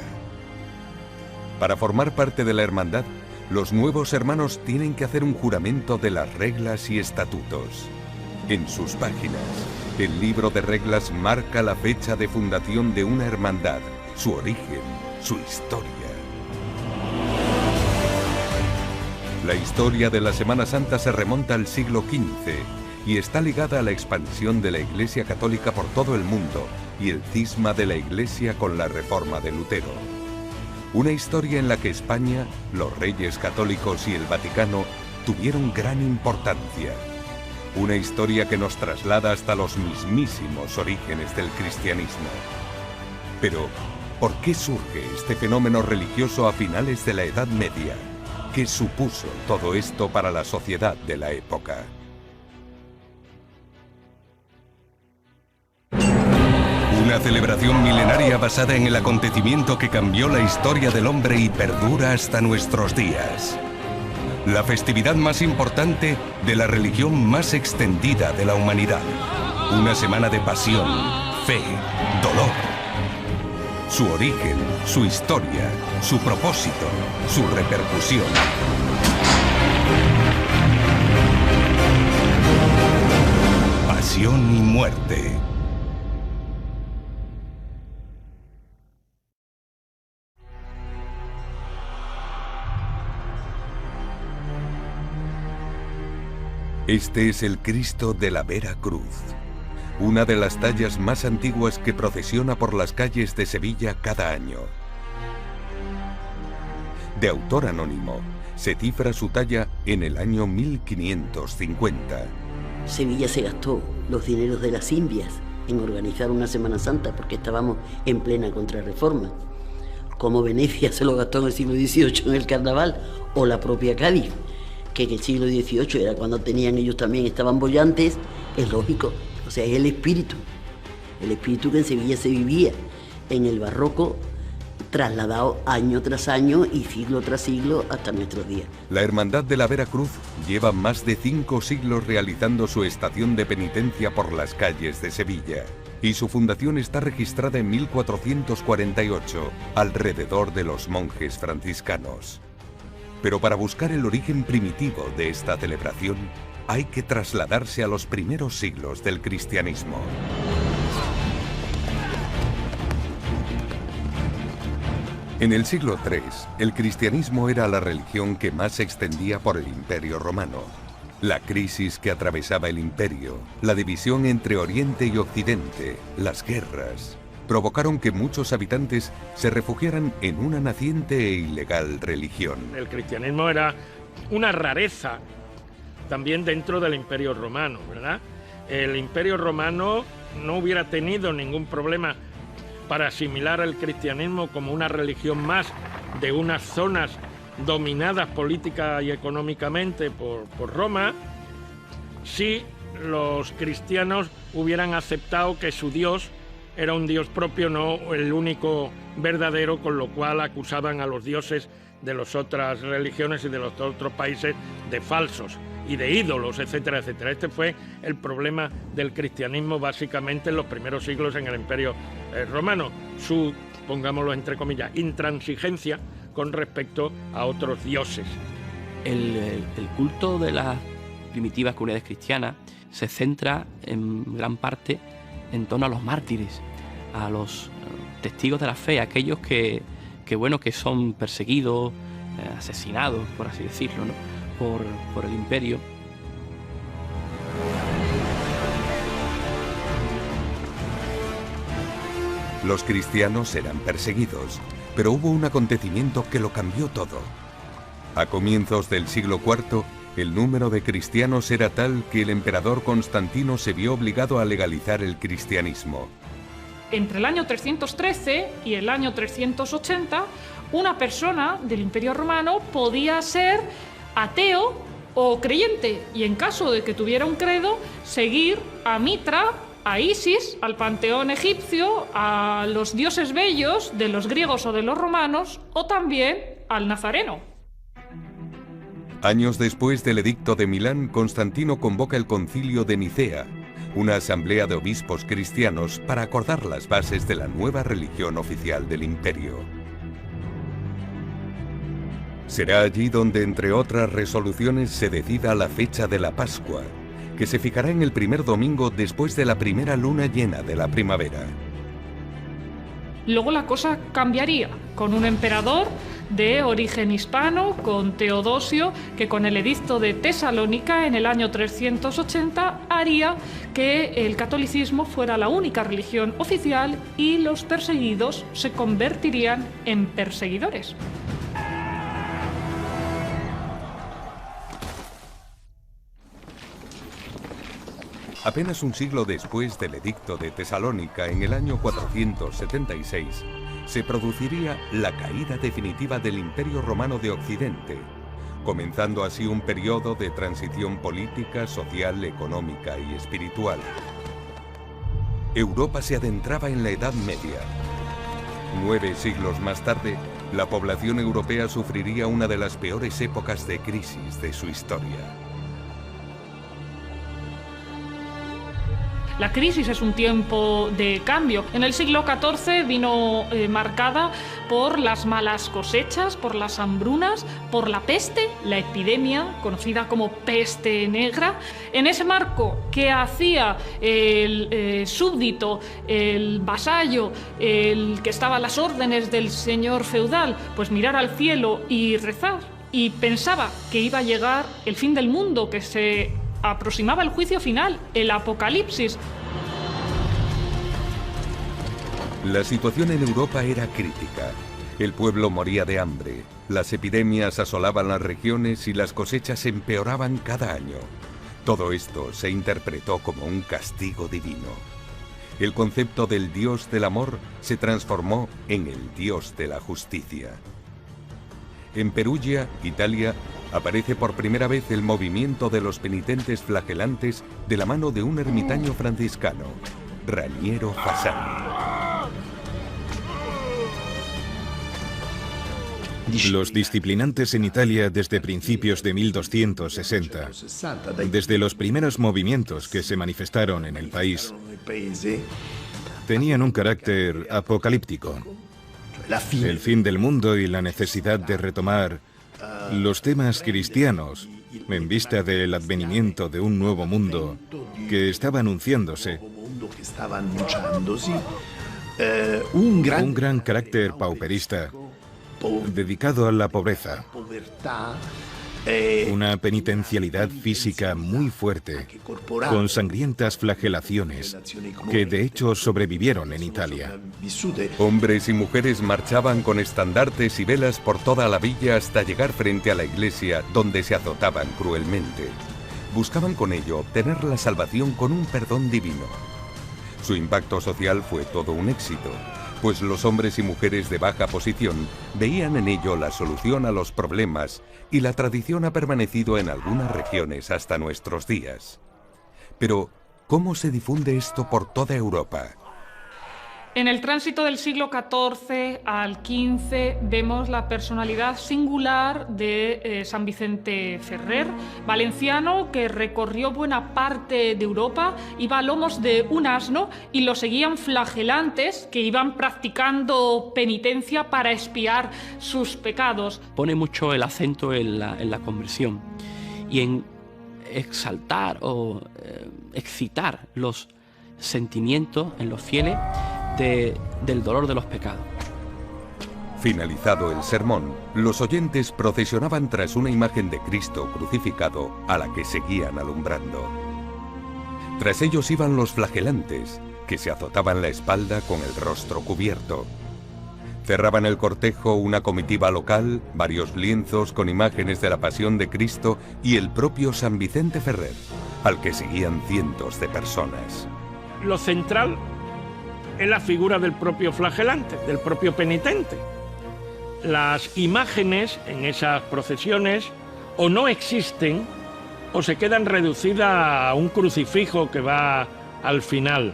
Para formar parte de la hermandad, los nuevos hermanos tienen que hacer un juramento de las reglas y estatutos. En sus páginas, el libro de reglas marca la fecha de fundación de una hermandad, su origen, su historia. La historia de la Semana Santa se remonta al siglo XV y está ligada a la expansión de la Iglesia Católica por todo el mundo y el cisma de la Iglesia con la Reforma de Lutero. Una historia en la que España, los Reyes Católicos y el Vaticano tuvieron gran importancia. Una historia que nos traslada hasta los mismísimos orígenes del cristianismo. Pero, ¿por qué surge este fenómeno religioso a finales de la Edad Media? ¿Qué supuso todo esto para la sociedad de la época? Una celebración milenaria basada en el acontecimiento que cambió la historia del hombre y perdura hasta nuestros días. La festividad más importante de la religión más extendida de la humanidad. Una semana de pasión, fe, dolor. Su origen, su historia, su propósito, su repercusión. Pasión y muerte. Este es el Cristo de la Vera Cruz, una de las tallas más antiguas que procesiona por las calles de Sevilla cada año. De autor anónimo, se cifra su talla en el año 1550. Sevilla se gastó los dineros de las Indias en organizar una Semana Santa porque estábamos en plena contrarreforma. Como Venecia se lo gastó en el siglo XVIII en el carnaval, o la propia Cádiz, que en el siglo XVIII era cuando tenían ellos también, estaban bollantes, es lógico. O sea, es el espíritu que en Sevilla se vivía en el barroco, trasladado año tras año y siglo tras siglo hasta nuestros días. La Hermandad de la Vera Cruz lleva más de 5 siglos realizando su estación de penitencia por las calles de Sevilla, y su fundación está registrada en 1448, alrededor de los monjes franciscanos. Pero para buscar el origen primitivo de esta celebración, hay que trasladarse a los primeros siglos del cristianismo. En el siglo III, el cristianismo era la religión que más se extendía por el Imperio Romano. La crisis que atravesaba el imperio, la división entre Oriente y Occidente, las guerras, provocaron que muchos habitantes se refugiaran en una naciente e ilegal religión. El cristianismo era una rareza también dentro del Imperio Romano, ¿verdad? El Imperio Romano no hubiera tenido ningún problema para asimilar al cristianismo como una religión más de unas zonas dominadas política y económicamente por Roma, si los cristianos hubieran aceptado que su Dios era un Dios propio, no el único verdadero, con lo cual acusaban a los dioses de las otras religiones y de los otros países de falsos y de ídolos, etcétera, etcétera. Este fue el problema del cristianismo básicamente en los primeros siglos en el Imperio Romano, su, pongámoslo entre comillas, intransigencia con respecto a otros dioses. El culto de las primitivas comunidades cristianas se centra en gran parte en torno a los mártires, a los testigos de la fe, aquellos que son perseguidos, asesinados, por así decirlo, ¿no? por el imperio. Los cristianos eran perseguidos, pero hubo un acontecimiento que lo cambió todo. A comienzos del siglo IV, el número de cristianos era tal que el emperador Constantino se vio obligado a legalizar el cristianismo. Entre el año 313 y el año 380, una persona del Imperio Romano podía ser ateo o creyente, y en caso de que tuviera un credo, seguir a Mitra, a Isis, al panteón egipcio, a los dioses bellos de los griegos o de los romanos, o también al nazareno. Años después del Edicto de Milán, Constantino convoca el Concilio de Nicea, una asamblea de obispos cristianos para acordar las bases de la nueva religión oficial del imperio. Será allí donde, entre otras resoluciones, se decida la fecha de la Pascua, que se fijará en el primer domingo después de la primera luna llena de la primavera. Luego la cosa cambiaría, con un emperador de origen hispano, con Teodosio, que con el edicto de Tesalónica en el año 380 haría que el catolicismo fuera la única religión oficial y los perseguidos se convertirían en perseguidores. Apenas un siglo después del Edicto de Tesalónica, en el año 476, se produciría la caída definitiva del Imperio Romano de Occidente, comenzando así un periodo de transición política, social, económica y espiritual. Europa se adentraba en la Edad Media. 9 siglos más tarde, la población europea sufriría una de las peores épocas de crisis de su historia. La crisis es un tiempo de cambio. En el siglo XIV vino marcada por las malas cosechas, por las hambrunas, por la peste, la epidemia, conocida como peste negra. En ese marco, ¿qué hacía el súbdito, el vasallo, el que estaba a las órdenes del señor feudal? Pues mirar al cielo y rezar. Y pensaba que iba a llegar el fin del mundo, que se aproximaba el juicio final, el apocalipsis. La situación en Europa era crítica. El pueblo moría de hambre, las epidemias asolaban las regiones y las cosechas empeoraban cada año. Todo esto se interpretó como un castigo divino. El concepto del Dios del amor se transformó en el Dios de la justicia. En Perugia, Italia, aparece por primera vez el movimiento de los penitentes flagelantes de la mano de un ermitaño franciscano, Raniero Fasani. Los disciplinantes en Italia desde principios de 1260, desde los primeros movimientos que se manifestaron en el país, tenían un carácter apocalíptico. El fin del mundo y la necesidad de retomar los temas cristianos en vista del advenimiento de un nuevo mundo que estaba anunciándose. Un gran carácter pauperista dedicado a la pobreza. Una penitencialidad física muy fuerte, con sangrientas flagelaciones, que de hecho sobrevivieron en Italia. Hombres y mujeres marchaban con estandartes y velas por toda la villa hasta llegar frente a la iglesia, donde se azotaban cruelmente. Buscaban con ello obtener la salvación con un perdón divino. Su impacto social fue todo un éxito, pues los hombres y mujeres de baja posición veían en ello la solución a los problemas y la tradición ha permanecido en algunas regiones hasta nuestros días. Pero, ¿cómo se difunde esto por toda Europa? En el tránsito del siglo XIV al XV vemos la personalidad singular de San Vicente Ferrer, valenciano que recorrió buena parte de Europa, iba a lomos de un asno y lo seguían flagelantes que iban practicando penitencia para expiar sus pecados. Pone mucho el acento en la conversión y en exaltar o excitar los sentimientos en los fieles del dolor de los pecados. Finalizado el sermón, los oyentes procesionaban tras una imagen de Cristo crucificado a la que seguían alumbrando. Tras ellos iban los flagelantes, que se azotaban la espalda con el rostro cubierto. Cerraban el cortejo una comitiva local, varios lienzos con imágenes de la pasión de Cristo y el propio San Vicente Ferrer, al que seguían cientos de personas. Lo central es la figura del propio flagelante, del propio penitente. Las imágenes en esas procesiones o no existen o se quedan reducidas a un crucifijo que va al final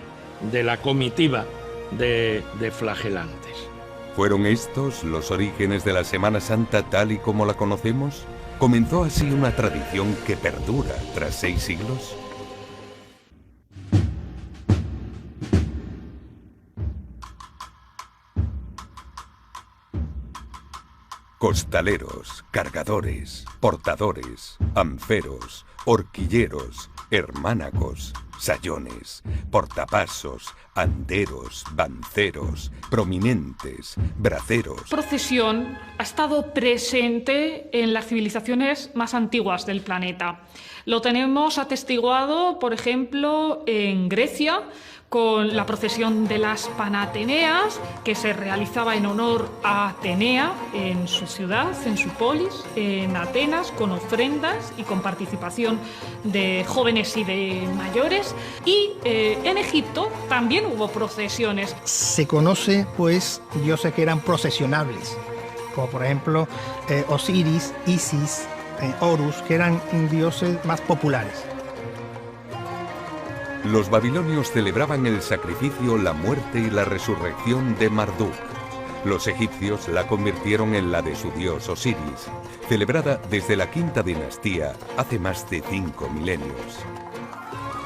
de la comitiva de flagelantes. ¿Fueron estos los orígenes de la Semana Santa tal y como la conocemos? ¿Comenzó así una tradición que perdura tras 6 siglos? Costaleros, cargadores, portadores, anferos, horquilleros, hermánacos, sayones, portapasos, anderos, banceros, prominentes, braceros. La procesión ha estado presente en las civilizaciones más antiguas del planeta. Lo tenemos atestiguado, por ejemplo, en Grecia, con la procesión de las Panateneas, que se realizaba en honor a Atenea en su ciudad, en su polis, en Atenas, con ofrendas y con participación de jóvenes y de mayores. Y en Egipto también hubo procesiones. Se conoce, pues, dioses que eran procesionables, como por ejemplo Osiris, Isis, Horus, que eran dioses más populares. Los babilonios celebraban el sacrificio, la muerte y la resurrección de Marduk. Los egipcios la convirtieron en la de su dios Osiris, celebrada desde la quinta dinastía hace más de 5 milenios.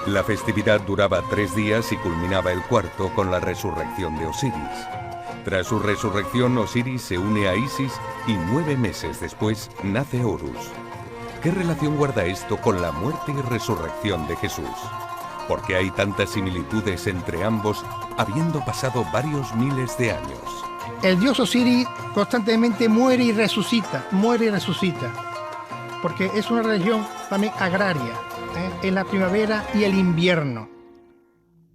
La festividad duraba 3 días y culminaba el cuarto con la resurrección de Osiris. Tras su resurrección, Osiris se une a Isis y 9 meses después nace Horus. ¿Qué relación guarda esto con la muerte y resurrección de Jesús? ¿Por qué hay tantas similitudes entre ambos, habiendo pasado varios miles de años? El dios Osiris constantemente muere y resucita, porque es una religión también agraria, en la primavera y el invierno.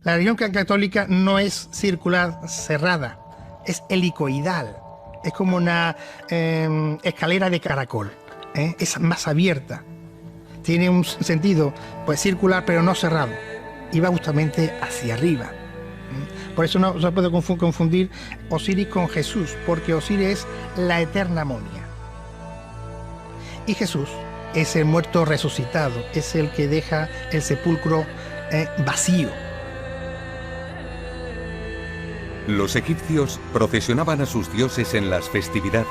La religión católica no es circular, cerrada, es helicoidal, es como una escalera de caracol, es más abierta, tiene un sentido pues circular pero no cerrado. Y va justamente hacia arriba. Por eso no se puede confundir Osiris con Jesús, porque Osiris es la eterna momia. Y Jesús es el muerto resucitado, es el que deja el sepulcro vacío. Los egipcios procesionaban a sus dioses en las festividades.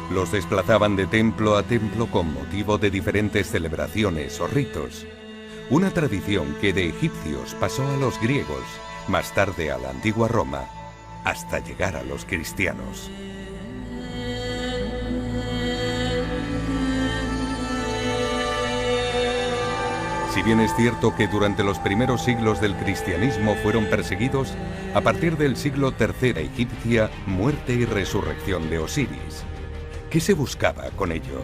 Los desplazaban de templo a templo con motivo de diferentes celebraciones o ritos. Una tradición que de egipcios pasó a los griegos, más tarde a la antigua Roma, hasta llegar a los cristianos. Si bien es cierto que durante los primeros siglos del cristianismo fueron perseguidos, a partir del siglo III egipcia, muerte y resurrección de Osiris. ¿Qué se buscaba con ello?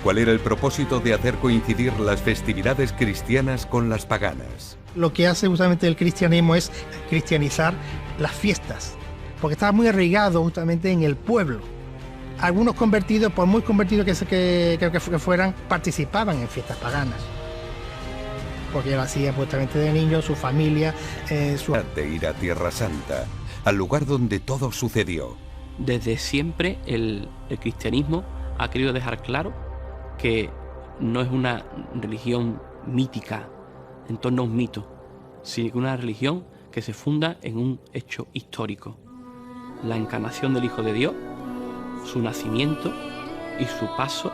¿Cuál era el propósito de hacer coincidir las festividades cristianas con las paganas? Lo que hace justamente el cristianismo es cristianizar las fiestas, porque estaba muy arraigado justamente en el pueblo. Algunos convertidos, por muy convertidos que fueran, participaban en fiestas paganas, porque lo hacían justamente de niños, su familia, De ir a Tierra Santa, al lugar donde todo sucedió. Desde siempre el cristianismo ha querido dejar claro que no es una religión mítica en torno a un mito, sino una religión que se funda en un hecho histórico. La encarnación del Hijo de Dios, su nacimiento y su paso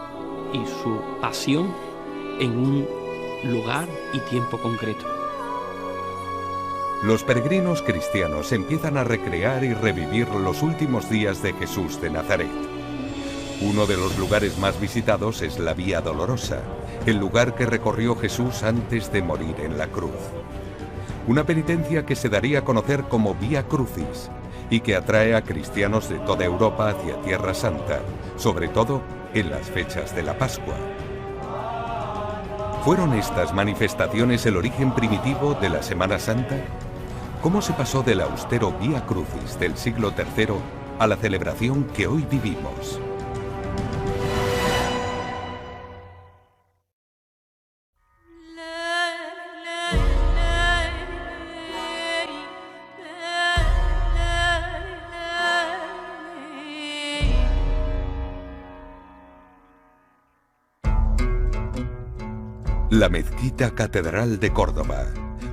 y su pasión en un lugar y tiempo concreto. Los peregrinos cristianos empiezan a recrear y revivir los últimos días de Jesús de Nazaret. Uno de los lugares más visitados es la Vía Dolorosa, el lugar que recorrió Jesús antes de morir en la cruz. Una penitencia que se daría a conocer como Vía Crucis y que atrae a cristianos de toda Europa hacia Tierra Santa, sobre todo en las fechas de la Pascua. ¿Fueron estas manifestaciones el origen primitivo de la Semana Santa? ¿Cómo se pasó del austero Vía Crucis del siglo III a la celebración que hoy vivimos? La Mezquita Catedral de Córdoba,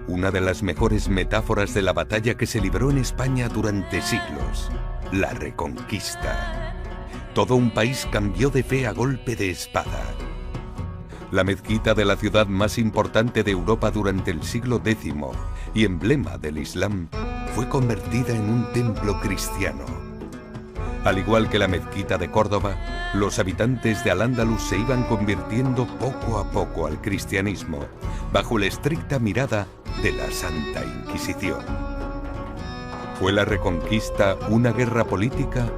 una de las mejores metáforas de la batalla que se libró en España durante siglos, la Reconquista. Todo un país cambió de fe a golpe de espada. La mezquita de la ciudad más importante de Europa durante el siglo X y emblema del Islam, fue convertida en un templo cristiano. Al igual que la mezquita de Córdoba, los habitantes de Al-Ándalus se iban convirtiendo poco a poco al cristianismo, bajo la estricta mirada de la Santa Inquisición. ¿Fue la Reconquista una guerra política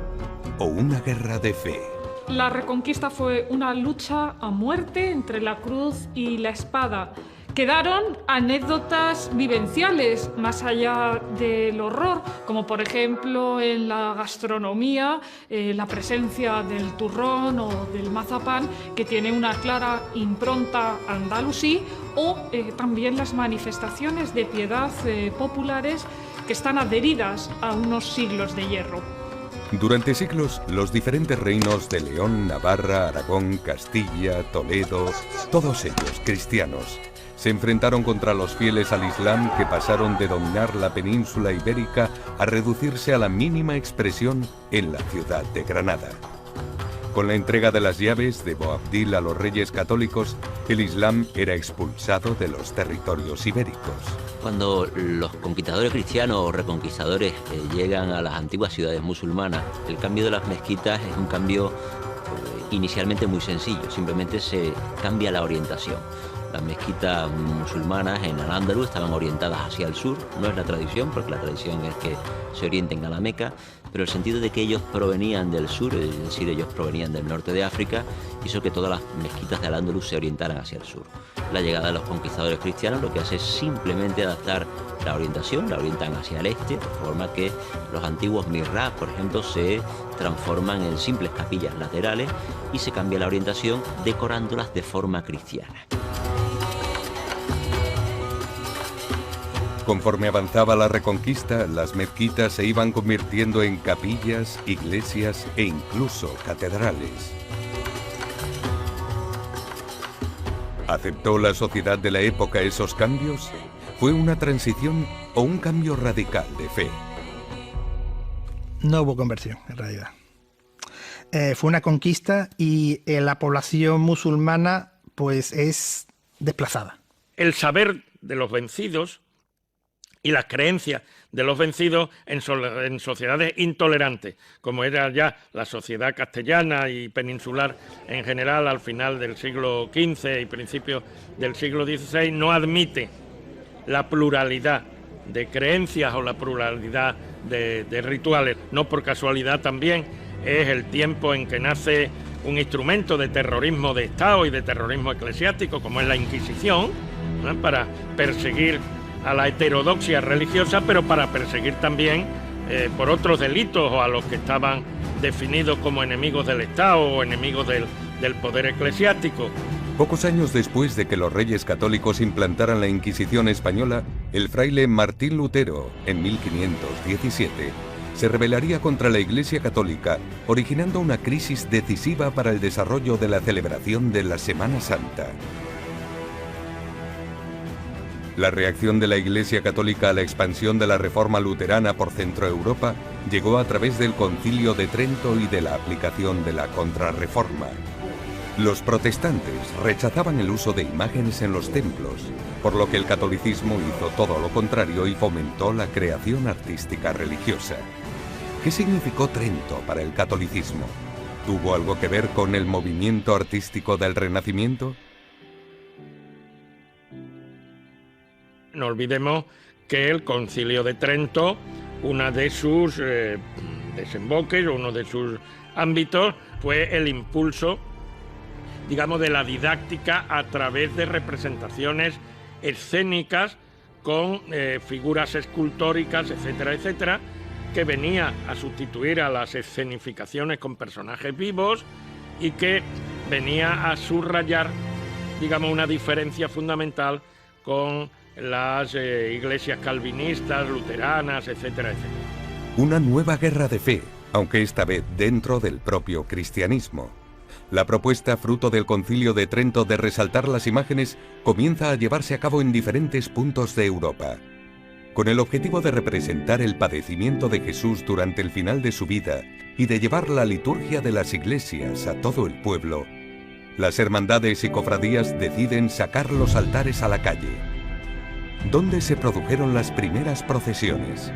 o una guerra de fe? La Reconquista fue una lucha a muerte entre la cruz y la espada. Quedaron anécdotas vivenciales más allá del horror, como por ejemplo en la gastronomía, la presencia del turrón o del mazapán, que tiene una clara impronta andalusí, o también las manifestaciones de piedad populares que están adheridas a unos siglos de hierro. Durante siglos, los diferentes reinos de León, Navarra, Aragón, Castilla, Toledo, todos ellos cristianos, se enfrentaron contra los fieles al Islam, que pasaron de dominar la península ibérica a reducirse a la mínima expresión en la ciudad de Granada. Con la entrega de las llaves de Boabdil a los reyes católicos, el Islam era expulsado de los territorios ibéricos. Cuando los conquistadores cristianos o reconquistadores llegan a las antiguas ciudades musulmanas, el cambio de las mezquitas es un cambio inicialmente muy sencillo, simplemente se cambia la orientación. Las mezquitas musulmanas en Al-Ándalus estaban orientadas hacia el sur, no es la tradición, porque la tradición es que se orienten a la Meca, pero el sentido de que ellos provenían del sur, es decir, ellos provenían del norte de África, hizo que todas las mezquitas de Al-Ándalus se orientaran hacia el sur. La llegada de los conquistadores cristianos lo que hace es simplemente adaptar la orientación, la orientan hacia el este, de forma que los antiguos mihrab, por ejemplo, se transforman en simples capillas laterales y se cambia la orientación decorándolas de forma cristiana. Conforme avanzaba la Reconquista, las mezquitas se iban convirtiendo en capillas, iglesias e incluso catedrales. ¿Aceptó la sociedad de la época esos cambios? ¿Fue una transición o un cambio radical de fe? No hubo conversión, en realidad. Fue una conquista y la población musulmana pues es desplazada. El saber de los vencidos y las creencias de los vencidos en sociedades intolerantes, como era ya la sociedad castellana y peninsular en general al final del siglo XV y principios del siglo XVI, no admite la pluralidad de creencias o la pluralidad de rituales. No por casualidad también es el tiempo en que nace un instrumento de terrorismo de Estado y de terrorismo eclesiástico, como es la Inquisición, ¿no?, para perseguir a la heterodoxia religiosa, pero para perseguir también por otros delitos o a los que estaban definidos como enemigos del Estado o enemigos del poder eclesiástico. Pocos años después de que los reyes católicos implantaran la Inquisición española, el fraile Martín Lutero, en 1517, se rebelaría contra la Iglesia Católica, originando una crisis decisiva para el desarrollo de la celebración de la Semana Santa. La reacción de la Iglesia Católica a la expansión de la Reforma luterana por Centroeuropa llegó a través del Concilio de Trento y de la aplicación de la Contrarreforma. Los protestantes rechazaban el uso de imágenes en los templos, por lo que el catolicismo hizo todo lo contrario y fomentó la creación artística religiosa. ¿Qué significó Trento para el catolicismo? ¿Tuvo algo que ver con el movimiento artístico del Renacimiento? No olvidemos que el Concilio de Trento, una de sus desemboques, uno de sus ámbitos, fue el impulso, digamos, de la didáctica a través de representaciones escénicas con figuras escultóricas, etcétera, etcétera, que venía a sustituir a las escenificaciones con personajes vivos y que venía a subrayar, digamos, una diferencia fundamental con las iglesias calvinistas, luteranas, etcétera, etcétera. Una nueva guerra de fe, aunque esta vez dentro del propio cristianismo. La propuesta, fruto del Concilio de Trento, de resaltar las imágenes, comienza a llevarse a cabo en diferentes puntos de Europa. Con el objetivo de representar el padecimiento de Jesús durante el final de su vida y de llevar la liturgia de las iglesias a todo el pueblo, las hermandades y cofradías deciden sacar los altares a la calle. ¿Dónde se produjeron las primeras procesiones?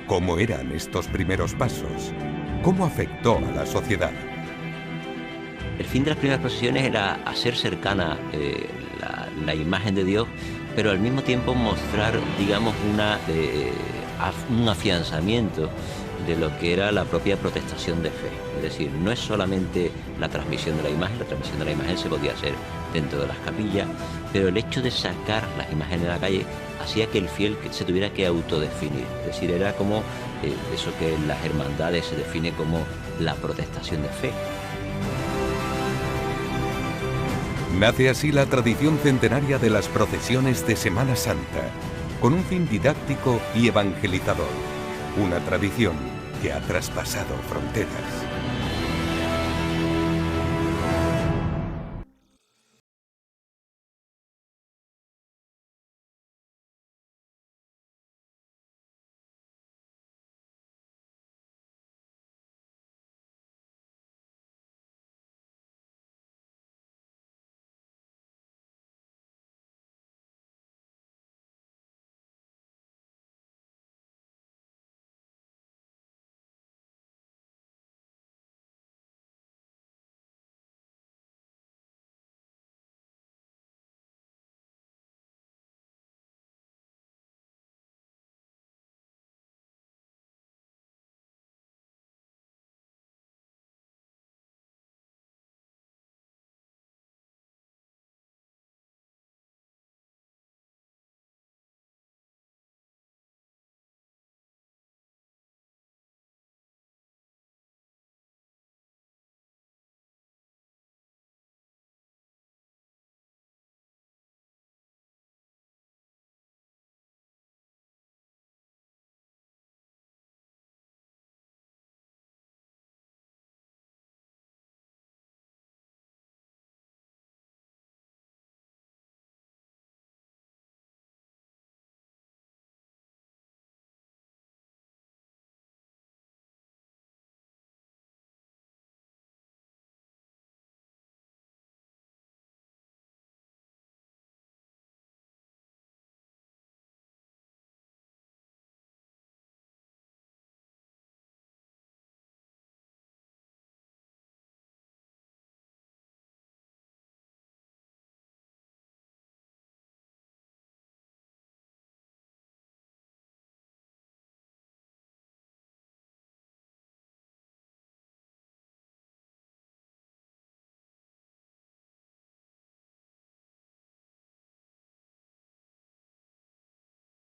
¿Cómo eran estos primeros pasos? ¿Cómo afectó a la sociedad? El fin de las primeras procesiones era hacer cercana la imagen de Dios, pero al mismo tiempo mostrar, digamos, un afianzamiento de lo que era la propia protestación de fe. Es decir, no es solamente la transmisión de la transmisión de la imagen se podía hacer dentro de las capillas, pero el hecho de sacar las imágenes a la calle hacía que el fiel se tuviera que autodefinir. Es decir, era como eso que en las hermandades se define como la protestación de fe. Nace así la tradición centenaria de las procesiones de Semana Santa, con un fin didáctico y evangelizador. Una tradición que ha traspasado fronteras.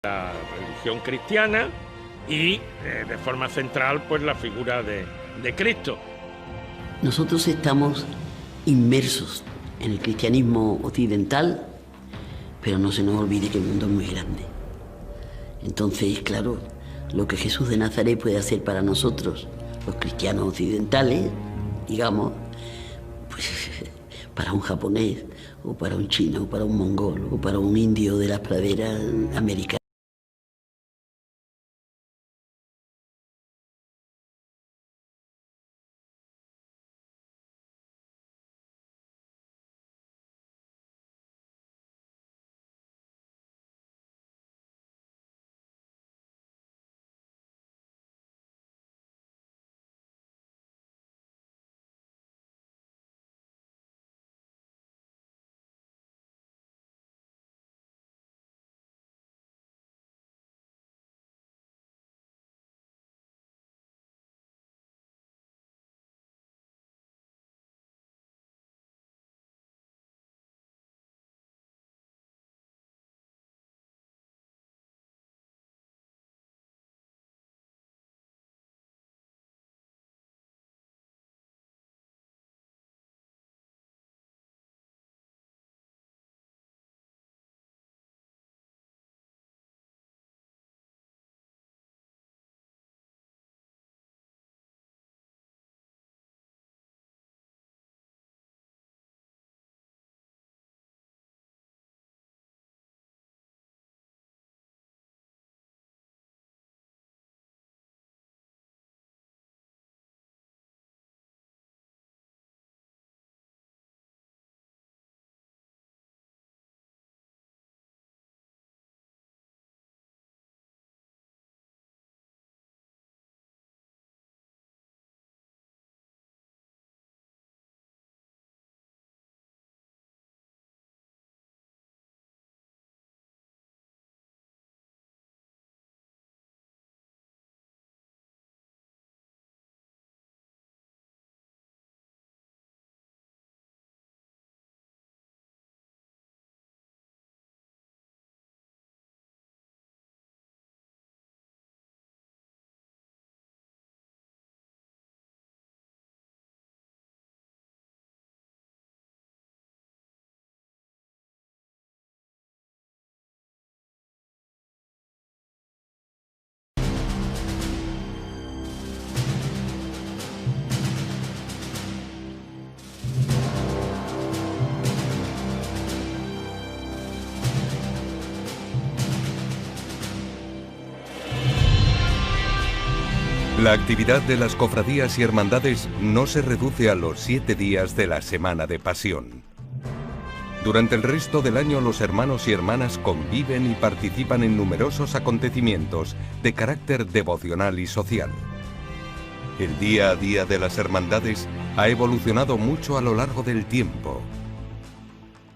La religión cristiana y de forma central pues la figura de Cristo. Nosotros estamos inmersos en el cristianismo occidental, pero no se nos olvide que el mundo es muy grande. Entonces, claro, lo que Jesús de Nazaret puede hacer para nosotros, los cristianos occidentales, digamos, pues para un japonés, o para un chino, o para un mongol, o para un indio de las praderas americanas. La actividad de las cofradías y hermandades no se reduce a los 7 días de la Semana de Pasión. Durante el resto del año los hermanos y hermanas conviven y participan en numerosos acontecimientos de carácter devocional y social. El día a día de las hermandades ha evolucionado mucho a lo largo del tiempo.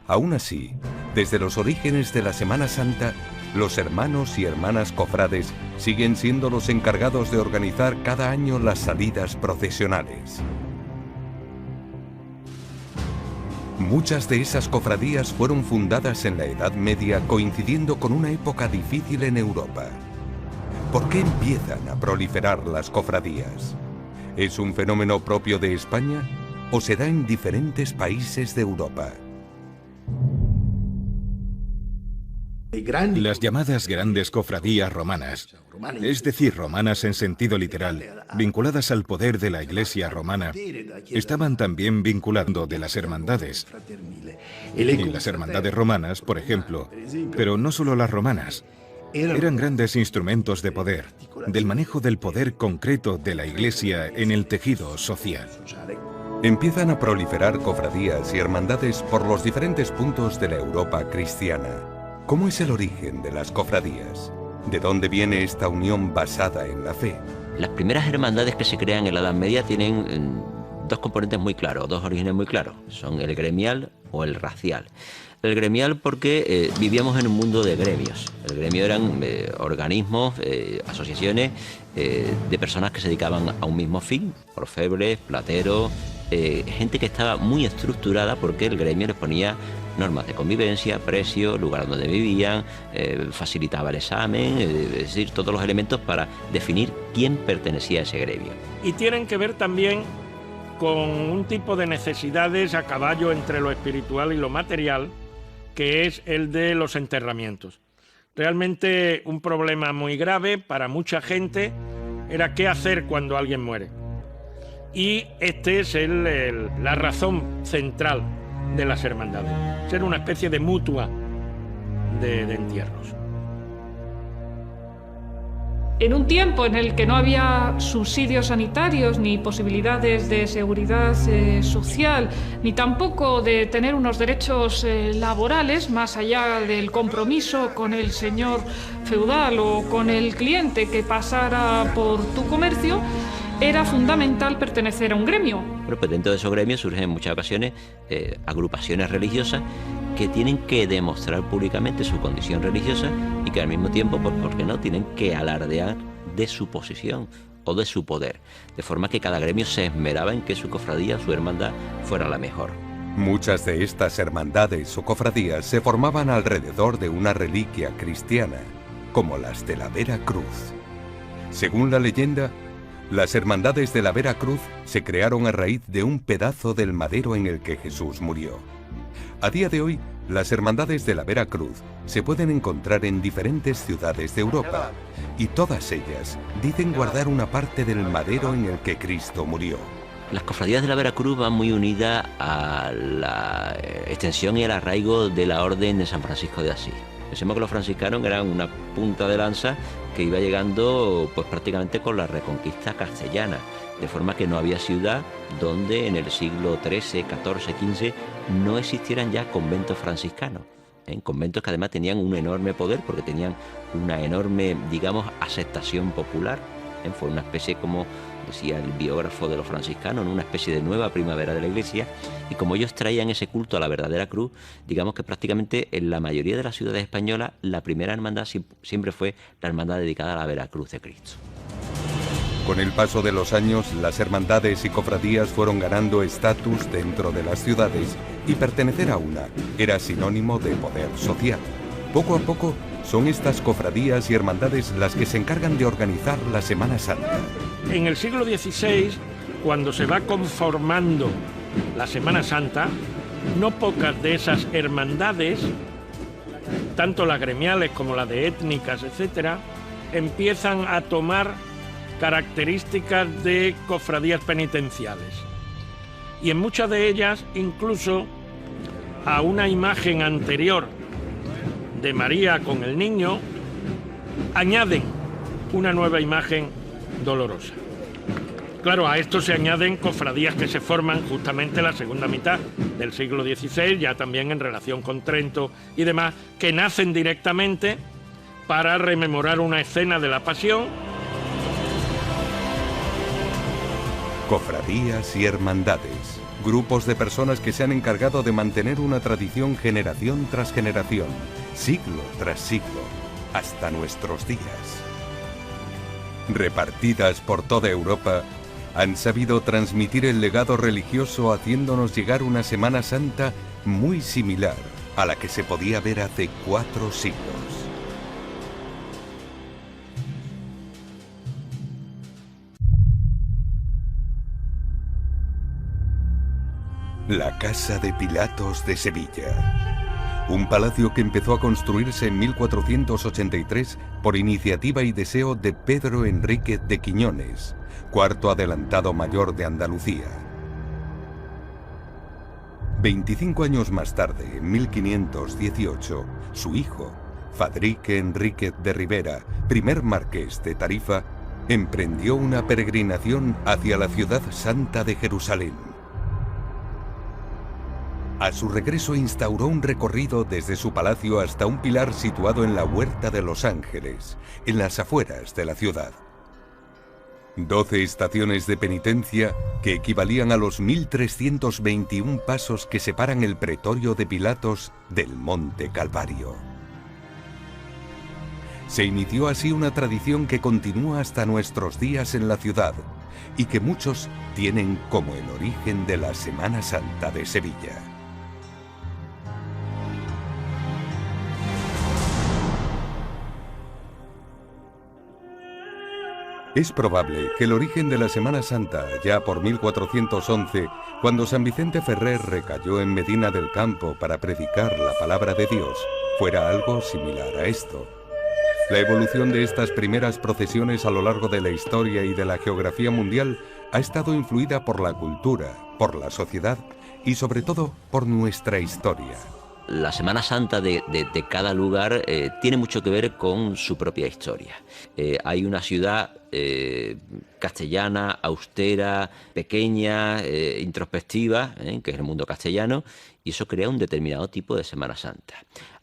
Aún así, desde los orígenes de la Semana Santa, los hermanos y hermanas cofrades siguen siendo los encargados de organizar cada año las salidas procesionales. Muchas de esas cofradías fueron fundadas en la Edad Media coincidiendo con una época difícil en Europa. ¿Por qué empiezan a proliferar las cofradías? ¿Es un fenómeno propio de España o se da en diferentes países de Europa? Las llamadas grandes cofradías romanas, es decir, romanas en sentido literal, vinculadas al poder de la Iglesia romana, estaban también vinculando de las hermandades. Y las hermandades romanas, por ejemplo, pero no solo las romanas, eran grandes instrumentos de poder, del manejo del poder concreto de la Iglesia en el tejido social. Empiezan a proliferar cofradías y hermandades por los diferentes puntos de la Europa cristiana. ¿Cómo es el origen de las cofradías? ¿De dónde viene esta unión basada en la fe? Las primeras hermandades que se crean en la Edad Media tienen dos componentes muy claros, dos orígenes muy claros. Son el gremial o el racial. El gremial porque vivíamos en un mundo de gremios. El gremio eran organismos, asociaciones de personas que se dedicaban a un mismo fin, orfebres, plateros, gente que estaba muy estructurada porque el gremio les ponía normas de convivencia, precio, lugar donde vivían, facilitaba el examen, es decir, todos los elementos para definir quién pertenecía a ese gremio. Y tienen que ver también con un tipo de necesidades a caballo entre lo espiritual y lo material, que es el de los enterramientos. Realmente un problema muy grave para mucha gente era qué hacer cuando alguien muere. Y este es la razón central de las hermandades, ser una especie de mutua de entierros. En un tiempo en el que no había subsidios sanitarios, ni posibilidades de seguridad social, ni tampoco de tener unos derechos laborales, más allá del compromiso con el señor feudal o con el cliente que pasara por tu comercio, era fundamental pertenecer a un gremio. Bueno, pues dentro de esos gremios surgen en muchas ocasiones agrupaciones religiosas que tienen que demostrar públicamente su condición religiosa y que al mismo tiempo, pues, ¿por qué no?, tienen que alardear de su posición o de su poder. De forma que cada gremio se esmeraba en que su cofradía o su hermandad fuera la mejor. Muchas de estas hermandades o cofradías se formaban alrededor de una reliquia cristiana, como las de la Vera Cruz. Según la leyenda, las hermandades de la Vera Cruz se crearon a raíz de un pedazo del madero en el que Jesús murió. A día de hoy, las hermandades de la Vera Cruz se pueden encontrar en diferentes ciudades de Europa y todas ellas dicen guardar una parte del madero en el que Cristo murió. Las cofradías de la Vera Cruz van muy unidas a la extensión y el arraigo de la Orden de San Francisco de Asís. Pensemos que los franciscanos eran una punta de lanza que iba llegando pues prácticamente con la reconquista castellana, de forma que no había ciudad donde en el siglo XIII, XIV, XV no existieran ya conventos franciscanos. Conventos que además tenían un enorme poder porque tenían una enorme, digamos, aceptación popular. Fue una especie, como decía el biógrafo de los franciscanos, una especie de nueva primavera de la Iglesia, y como ellos traían ese culto a la verdadera cruz, digamos que prácticamente en la mayoría de las ciudades españolas la primera hermandad siempre fue la hermandad dedicada a la Vera Cruz de Cristo. Con el paso de los años, las hermandades y cofradías fueron ganando estatus dentro de las ciudades y pertenecer a una era sinónimo de poder social. Poco a poco, son estas cofradías y hermandades las que se encargan de organizar la Semana Santa. En el siglo XVI, cuando se va conformando la Semana Santa, no pocas de esas hermandades, tanto las gremiales como las de étnicas, etcétera, empiezan a tomar características de cofradías penitenciales. Y en muchas de ellas, incluso a una imagen anterior de María con el niño, añaden una nueva imagen dolorosa. Claro, a esto se añaden cofradías que se forman justamente en la segunda mitad del siglo XVI, ya también en relación con Trento y demás, que nacen directamente para rememorar una escena de la Pasión. Cofradías y hermandades, grupos de personas que se han encargado de mantener una tradición generación tras generación, siglo tras siglo, hasta nuestros días. Repartidas por toda Europa, han sabido transmitir el legado religioso haciéndonos llegar una Semana Santa muy similar a la que se podía ver hace 4 siglos. La Casa de Pilatos de Sevilla. Un palacio que empezó a construirse en 1483 por iniciativa y deseo de Pedro Enríquez de Quiñones, cuarto adelantado mayor de Andalucía. 25 años más tarde, en 1518, su hijo, Fadrique Enríquez de Rivera, primer marqués de Tarifa, emprendió una peregrinación hacia la ciudad santa de Jerusalén. A su regreso instauró un recorrido desde su palacio hasta un pilar situado en la Huerta de los Ángeles, en las afueras de la ciudad. 12 estaciones de penitencia que equivalían a los 1321 pasos que separan el pretorio de Pilatos del Monte Calvario. Se inició así una tradición que continúa hasta nuestros días en la ciudad y que muchos tienen como el origen de la Semana Santa de Sevilla. Es probable que el origen de la Semana Santa, ya por 1411, cuando San Vicente Ferrer recayó en Medina del Campo para predicar la palabra de Dios, fuera algo similar a esto. La evolución de estas primeras procesiones a lo largo de la historia y de la geografía mundial ha estado influida por la cultura, por la sociedad y sobre todo por nuestra historia. La Semana Santa de cada lugar tiene mucho que ver con su propia historia. Hay una ciudad castellana, austera, pequeña, introspectiva, que es el mundo castellano, y eso crea un determinado tipo de Semana Santa.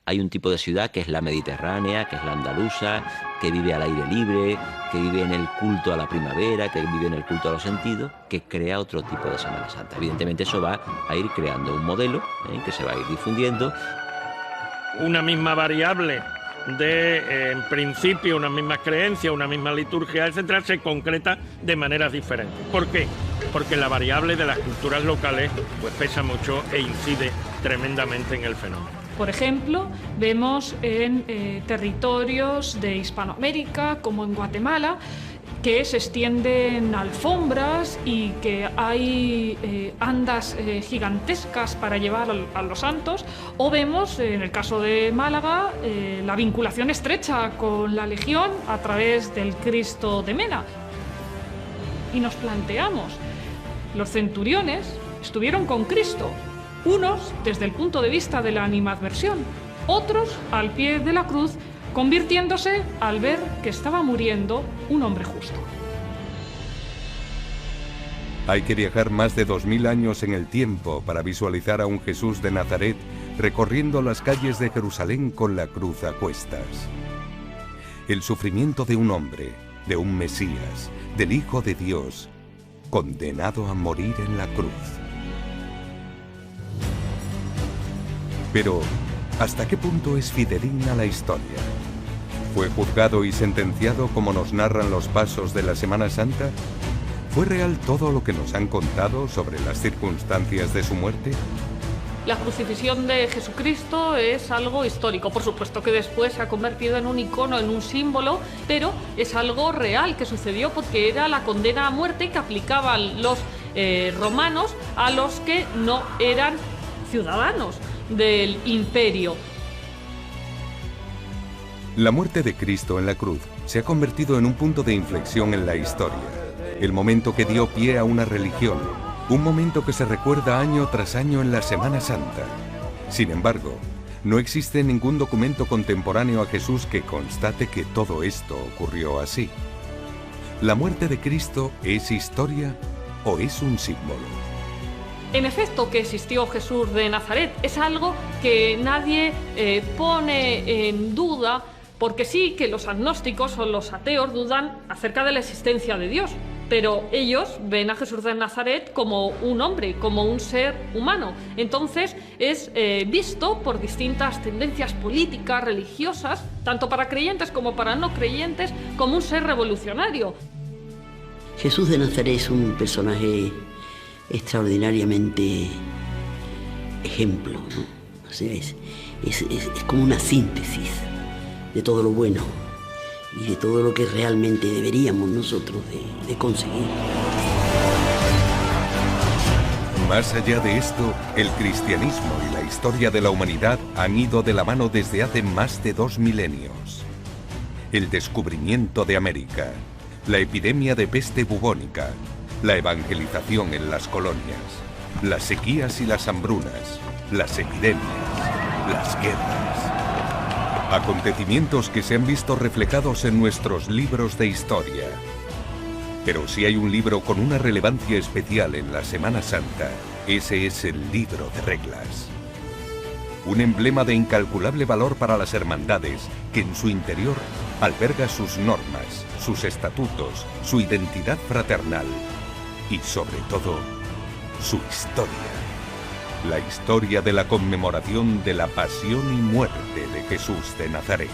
Hay un tipo de ciudad que es la mediterránea, que es la andaluza, que vive al aire libre, que vive en el culto a la primavera, que vive en el culto a los sentidos, que crea otro tipo de Semana Santa. Evidentemente eso va a ir creando un modelo que se va a ir difundiendo. Una misma variable de, en principio, una misma creencia, una misma liturgia, etcétera, se concreta de maneras diferentes. ¿Por qué? Porque la variable de las culturas locales pues pesa mucho e incide tremendamente en el fenómeno. Por ejemplo, vemos en territorios de Hispanoamérica, como en Guatemala, que se extienden alfombras y que hay andas gigantescas para llevar a los santos, o vemos, en el caso de Málaga, la vinculación estrecha con la Legión a través del Cristo de Mena. Y nos planteamos, los centuriones estuvieron con Cristo, unos desde el punto de vista de la animadversión, otros al pie de la cruz, convirtiéndose al ver que estaba muriendo un hombre justo. Hay que viajar más de 2000 años en el tiempo para visualizar a un Jesús de Nazaret recorriendo las calles de Jerusalén con la cruz a cuestas. El sufrimiento de un hombre, de un Mesías, del Hijo de Dios, condenado a morir en la cruz. Pero, ¿hasta qué punto es fidedigna la historia? ¿Fue juzgado y sentenciado como nos narran los pasos de la Semana Santa? ¿Fue real todo lo que nos han contado sobre las circunstancias de su muerte? La crucifixión de Jesucristo es algo histórico. Por supuesto que después se ha convertido en un icono, en un símbolo, pero es algo real que sucedió porque era la condena a muerte que aplicaban los romanos a los que no eran ciudadanos del imperio. La muerte de Cristo en la cruz se ha convertido en un punto de inflexión en la historia, el momento que dio pie a una religión, un momento que se recuerda año tras año en la Semana Santa. Sin embargo, no existe ningún documento contemporáneo a Jesús que constate que todo esto ocurrió así. ¿La muerte de Cristo es historia o es un símbolo? En efecto, que existió Jesús de Nazaret es algo que nadie pone en duda, porque sí que los agnósticos o los ateos dudan acerca de la existencia de Dios, pero ellos ven a Jesús de Nazaret como un hombre, como un ser humano. Entonces es visto por distintas tendencias políticas, religiosas, tanto para creyentes como para no creyentes, como un ser revolucionario. Jesús de Nazaret es un personaje extraordinariamente ejemplo, ¿no? O sea, es como una síntesis de todo lo bueno y de todo lo que realmente deberíamos nosotros de conseguir. Más allá de esto, el cristianismo y la historia de la humanidad han ido de la mano desde hace más de 2 milenios. El descubrimiento de América, la epidemia de peste bubónica, la evangelización en las colonias, las sequías y las hambrunas, las epidemias, las guerras. Acontecimientos que se han visto reflejados en nuestros libros de historia. Pero si hay un libro con una relevancia especial en la Semana Santa, ese es el libro de reglas. Un emblema de incalculable valor para las hermandades que en su interior alberga sus normas, sus estatutos, su identidad fraternal y sobre todo, su historia. La historia de la conmemoración de la pasión y muerte de Jesús de Nazaret.